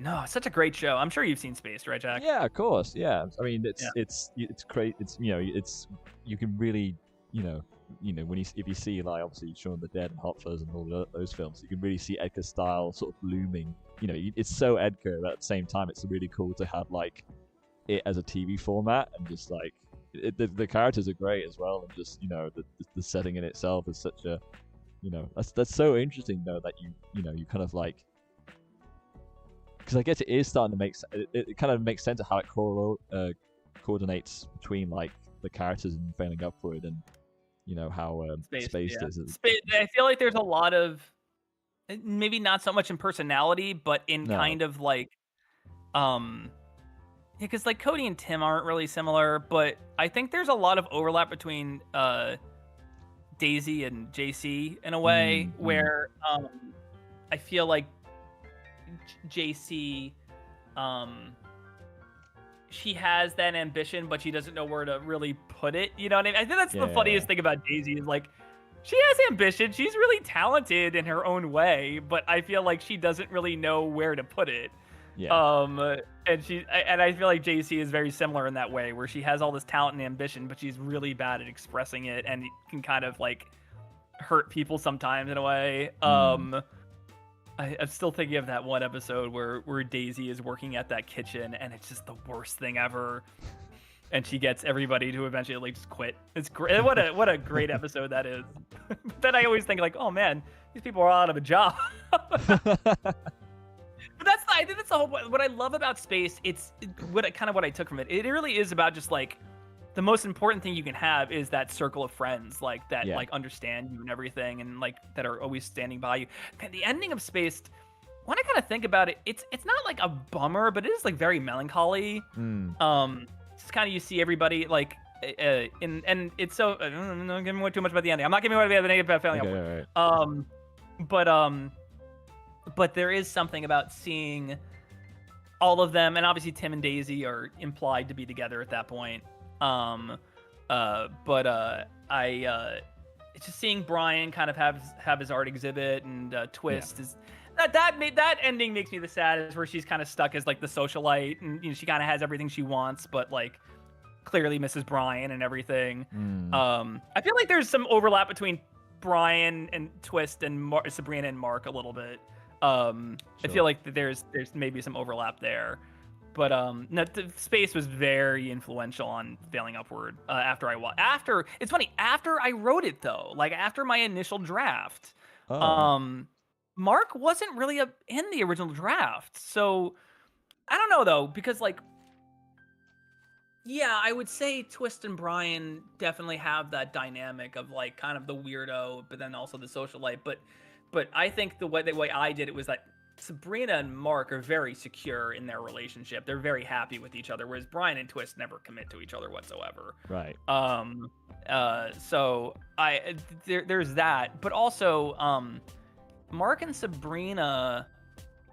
no, it's such a great show. I'm sure you've seen Spaced, right, Jack? Yeah, of course. Yeah, I mean, it's great. It's you can really when if you see like obviously Shaun of the Dead and Hot Fuzz and all those films, you can really see Edgar's style sort of looming. It's so Edgar, but at the same time, it's really cool to have like it as a TV format, and just like the characters are great as well, and just the setting in itself is such a that's so interesting though, that you kind of like, because I guess it is starting to make it kind of makes sense of how it coordinates between like the characters in Failing Upward, and how Spaced is. I feel like there's a lot of, maybe not so much in personality, but in kind of like because like Cody and Tim aren't really similar, but I think there's a lot of overlap between Daisy and JC in a way, where I feel like JC she has that ambition, but she doesn't know where to really put it. You know what I mean? I think that's the funniest thing about Daisy, is like, she has ambition, she's really talented in her own way, but I feel like she doesn't really know where to put it. And I feel like JC is very similar in that way, where she has all this talent and ambition, but she's really bad at expressing it, and it can kind of like hurt people sometimes in a way. I'm still thinking of that one episode where Daisy is working at that kitchen, and it's just the worst thing ever, and she gets everybody to eventually just quit. It's great. What a great episode that is. But then I always think like, oh man, these people are out of a job. But I think that's the whole point. What I love about Space, it's what I took from it. It really is about just like, the most important thing you can have is that circle of friends, like that, like understand you and everything, and like that are always standing by you. And the ending of Spaced, when I kind of think about it, it's not like a bummer, but it is like very melancholy. Just kind of, you see everybody like and it's so I'm not giving away too much about the ending. I'm not giving away the ending about Failing Upward. But there is something about seeing all of them, and obviously Tim and Daisy are implied to be together at that point. It's just seeing Brian kind of have his art exhibit, and Twist is that ending makes me the saddest, where she's kind of stuck as like the socialite, and she kind of has everything she wants, but like clearly misses Brian and everything. I feel like there's some overlap between Brian and Twist and Sabrina and Mark a little bit. I feel like there's maybe some overlap there. But no, Space was very influential on Failing Upward. After it's funny, after I wrote it though, like after my initial draft, Mark wasn't really in the original draft. So I don't know though, because like, yeah, I would say Twist and Brian definitely have that dynamic of like kind of the weirdo, but then also the socialite. But I think the way I did it was that Sabrina and Mark are very secure in their relationship. They're very happy with each other, whereas Brian and Twist never commit to each other whatsoever. Right. So there's that, but also Mark and Sabrina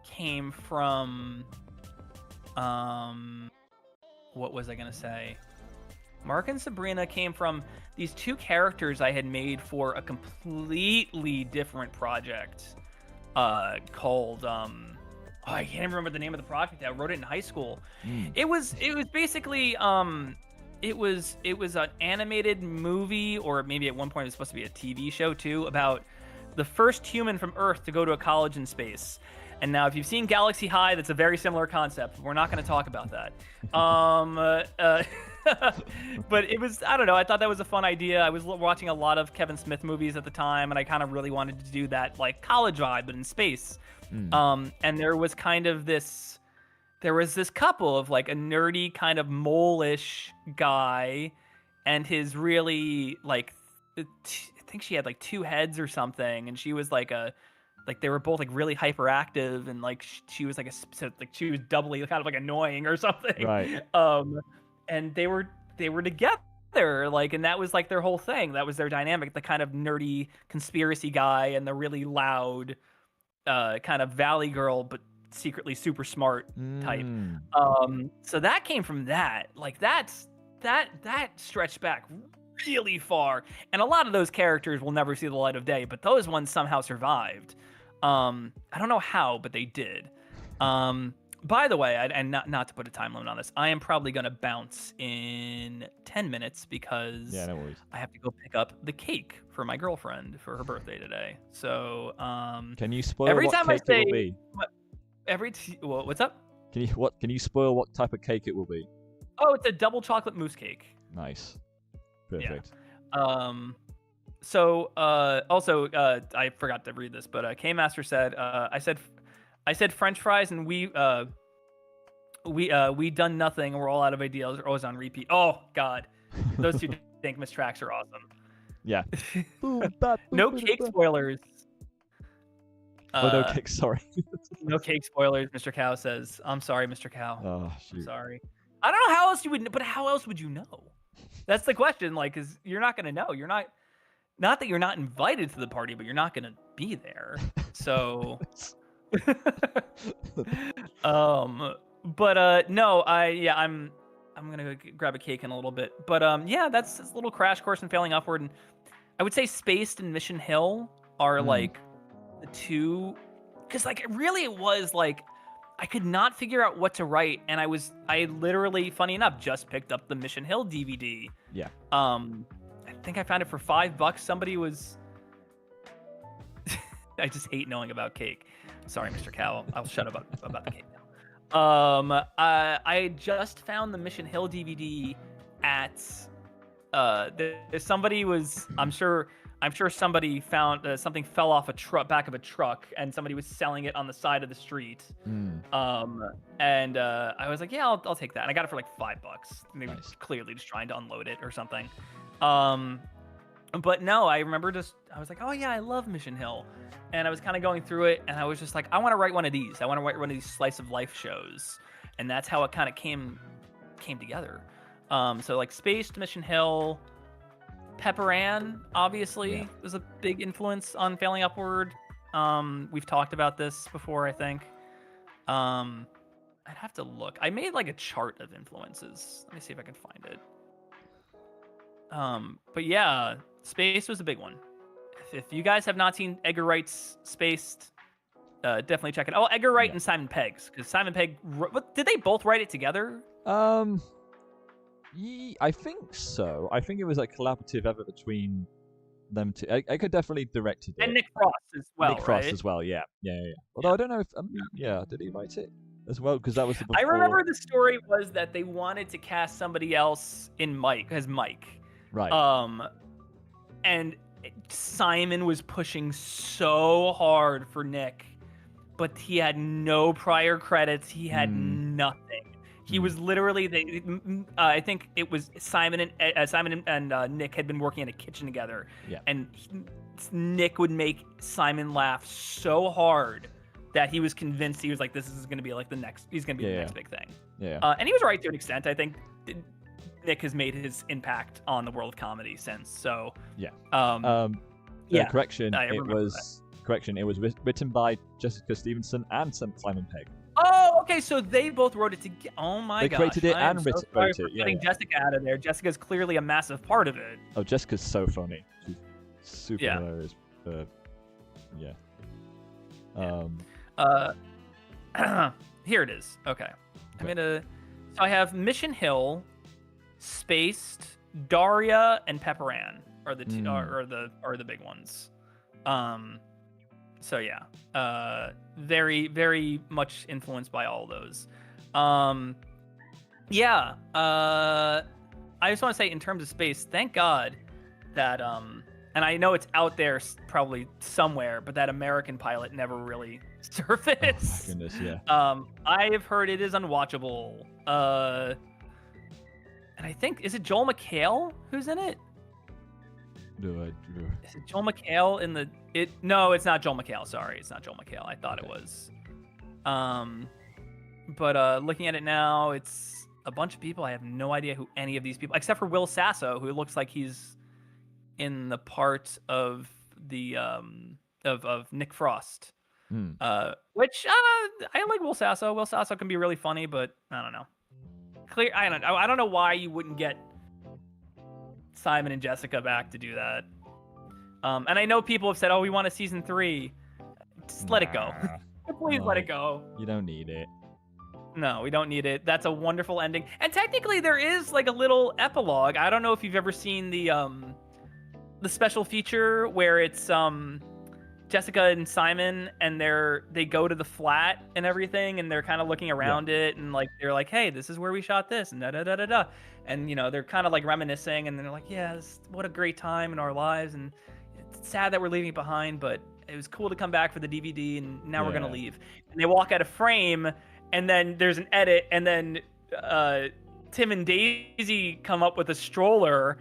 came from what was I gonna say? Mark and Sabrina came from these two characters I had made for a completely different project. Called I can't even remember the name of the project. I wrote it in high school. It was basically it was an animated movie, or maybe at one point it was supposed to be a TV show too, about the first human from Earth to go to a college in space. And now if you've seen Galaxy High, that's a very similar concept. We're not going to talk about that. But it was, I don't know, I thought that was a fun idea. I was watching a lot of Kevin Smith movies at the time, and I kind of really wanted to do that like college vibe, but in space. And there was this couple of like a nerdy kind of mole-ish guy and his really like I think she had like 2 heads or something, and she was like they were both like really hyperactive, and like she was like she was doubly kind of like annoying or something. Right. And they were together, like, and that was like their whole thing. That was their dynamic, the kind of nerdy conspiracy guy and the really loud kind of valley girl, but secretly super smart type. So that came from that. Like that stretched back really far, and a lot of those characters will never see the light of day, but those ones somehow survived. I don't know how, but they did. By the way, and not to put a time limit on this, I am probably going to bounce in 10 minutes because Yeah, no worries. I have to go pick up the cake for my girlfriend for her birthday today. So, Can you spoil every what time I cake it say- will be? what's up? Can you spoil what type of cake it will be? Oh, it's a double chocolate mousse cake. Nice. Perfect. So also I forgot to read this, but K Master said I said French fries, and we done nothing, and we're all out of ideas. We're always on repeat. Oh God, those two Dinkmas tracks are awesome. Yeah. No cake spoilers. Oh, no cake. Sorry. No cake spoilers. Mr. Cow says, "I'm sorry, Mr. Cow. Oh I'm shoot. sorry. I don't know how else you would, but how else would you know? That's the question. Like, because you're not gonna know. You're not that you're not invited to the party, but you're not gonna be there. So, no, I'm gonna go grab a cake in a little bit. But yeah, that's a little crash course in failing upward, and I would say Spaced and Mission Hill are like the two, because like it was like I could not figure out what to write, and I literally, funny enough, just picked up the Mission Hill DVD. Yeah. I think I found it for $5. Somebody was. I just hate knowing about cake. Sorry, Mr. Cow. I'll shut up about the cake now. I just found the Mission Hill DVD at. Somebody was. I'm sure somebody found something fell off back of a truck, and somebody was selling it on the side of the street. And I was like, yeah, I'll take that. And I got it for like $5. And they were clearly just trying to unload it or something. But no, I remember I was like, oh yeah, I love Mission Hill. And I was kind of going through it, and I was just like, I want to write one of these. I want to write one of these slice of life shows. And that's how it kind of came together. So like Spaced, Mission Hill, Pepper Ann, obviously, was a big influence on Failing Upward. We've talked about this before, I think. I'd have to look. I made like a chart of influences. Let me see if I can find it. But yeah, Spaced was a big one. If you guys have not seen Edgar Wright's Spaced, definitely check it out. Oh, Edgar Wright and Simon Pegg's, because Simon Pegg, did they both write it together? I think so. I think it was a collaborative effort between them two. Edgar definitely directed it. And Nick Frost as well. Nick Frost as well, yeah. Although I don't know if, did he write it as well? Because that was the before... I remember the story was that they wanted to cast somebody else as Mike. Right. And Simon was pushing so hard for Nick, but he had no prior credits. He had nothing. He was literally I think it was Simon and Nick had been working in a kitchen together. Yeah. And Nick would make Simon laugh so hard that he was convinced, he was like, this is going to be like the next big thing. Yeah. And he was right to an extent. I think Nick has made his impact on the world of comedy since. So yeah. Correction. It was written by Jessica Stevenson and Simon Pegg. Oh, okay. So they both wrote it together. Oh my gosh. They created it and wrote it. Getting Jessica out of there. Jessica's clearly a massive part of it. Oh, Jessica's so funny. She's super hilarious. Here it is. Okay. So I have Mission Hill, Spaced, Daria, and Pepper Ann are the two, are the big ones. So yeah, very, very much influenced by all those. I just want to say, in terms of Space, thank God that and I know it's out there probably somewhere, but that American pilot never really surfaced. Oh my goodness, yeah. I have heard it is unwatchable. And I think, is it Joel McHale who's in it? Is it Joel McHale in the it? No, it's not Joel McHale. Sorry, it's not Joel McHale. I thought it was. But looking at it now, it's a bunch of people. I have no idea who any of these people, except for Will Sasso, who looks like he's in the part of the of Nick Frost. Which I like Will Sasso. Will Sasso can be really funny, but I don't know. I don't know why you wouldn't get Simon and Jessica back to do that. And I know people have said, "Oh, we want a season 3." Just let it go. Please let it go. You don't need it. No, we don't need it. That's a wonderful ending. And technically, there is like a little epilogue. I don't know if you've ever seen the special feature where it's Jessica and Simon, and they go to the flat and everything, and they're kind of looking around it, and like they're like, "Hey, this is where we shot this," and da da da da da, and they're kind of like reminiscing, and they're like, "Yeah, what a great time in our lives, and it's sad that we're leaving it behind, but it was cool to come back for the DVD, and now we're gonna leave." And they walk out of frame, and then there's an edit, and then Tim and Daisy come up with a stroller.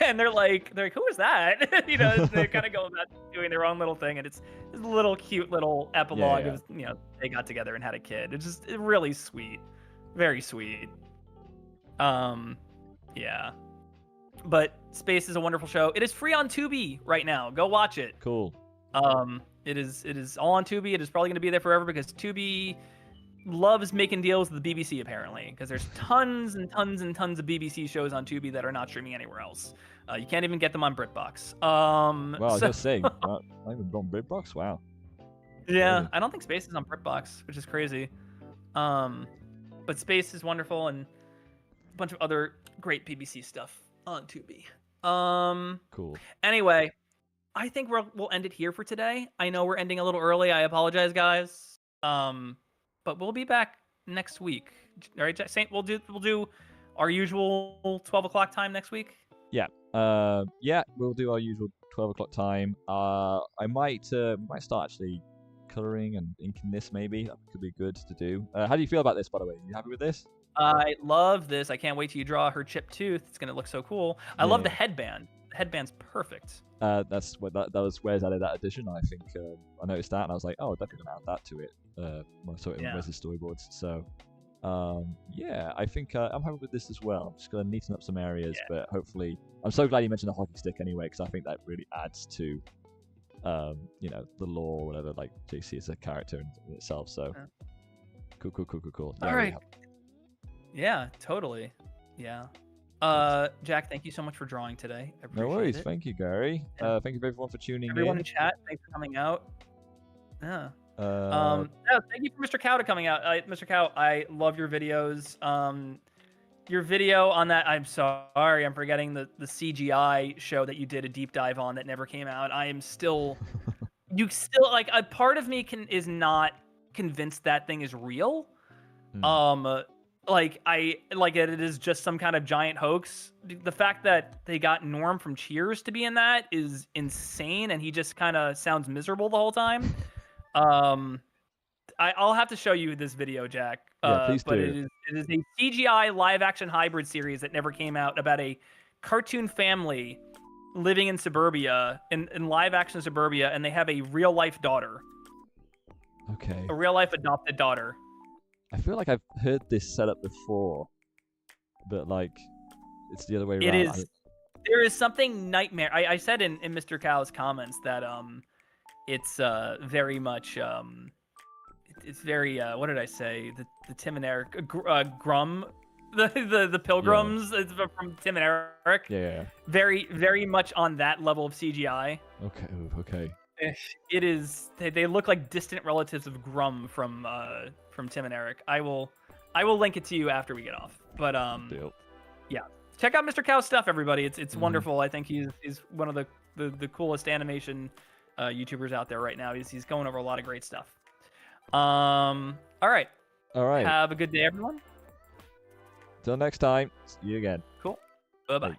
And they're like, who is that? They're kind of going about doing their own little thing, and it's a little cute little epilogue of they got together and had a kid. It's just really sweet, very sweet. Yeah. But Space is a wonderful show. It is free on Tubi right now. Go watch it. Cool. It is all on Tubi. It is probably going to be there forever because Tubi loves making deals with the BBC apparently, because there's tons and tons and tons of BBC shows on Tubi that are not streaming anywhere else. You can't even get them on BritBox. Wow, I was just saying, not even on BritBox. Wow. Yeah, Crazy. I don't think Space is on BritBox, which is crazy. But Space is wonderful, and a bunch of other great BBC stuff on Tubi. Cool. Anyway, I think we'll end it here for today. I know we're ending a little early. I apologize, guys. But we'll be back next week. All right, Saint, we'll do our usual 12 o'clock time next week. Yeah. We'll do our usual 12 o'clock time. I might start actually coloring and inking this. Maybe that could be good to do. How do you feel about this, by the way? Are you happy with this? I love this. I can't wait till you draw her chipped tooth. It's gonna look so cool. I love the headband. The headband's perfect. That's what that was. Where's added that addition? I think I noticed that, and I was like, oh, definitely gonna add that to it. When I saw it in Where's the Storyboards. So, I think I'm happy with this as well. I'm just gonna neaten up some areas, but hopefully, I'm so glad you mentioned the hockey stick anyway, because I think that really adds to, the lore or whatever. Like JC is a character in itself. So, cool. All right. Yeah, totally. Yeah. Jack, thank you so much for drawing today. I appreciate No worries. it. Thank you, Gary. Thank you everyone for tuning Everyone in. in chat, thanks for coming out. Yeah. Thank you for Mr. Cow to coming out. Mr. Cow, I love your videos. Your video on that, I'm sorry, I'm forgetting the CGI show that you did a deep dive on that never came out. I am still, like, a part of me is not convinced that thing is real. It is just some kind of giant hoax. The fact that they got Norm from Cheers to be in that is insane, and he just kind of sounds miserable the whole time. I'll have to show you this video, Jack. Please but do. It is a CGI live-action hybrid series that never came out about a cartoon family living in suburbia, in live-action suburbia, and they have a real-life daughter. Okay. A real-life adopted daughter. I feel like I've heard this setup before, but like it's the other way around. It is. There is something nightmare. I said in Mr. Cow's comments that it's very much it's very what did I say? The Tim and Eric Grum, the Pilgrims from Tim and Eric. Yeah. Very very much on that level of CGI. Okay. It is. They look like distant relatives of Grum from Tim and Eric. I will link it to you after we get off. But Deal. Yeah, check out Mr. Cow's stuff, everybody. It's wonderful. I think he's one of the coolest animation YouTubers out there right now. He's going over a lot of great stuff. All right. Have a good day, everyone. Till next time. See you again. Cool. Bye-bye.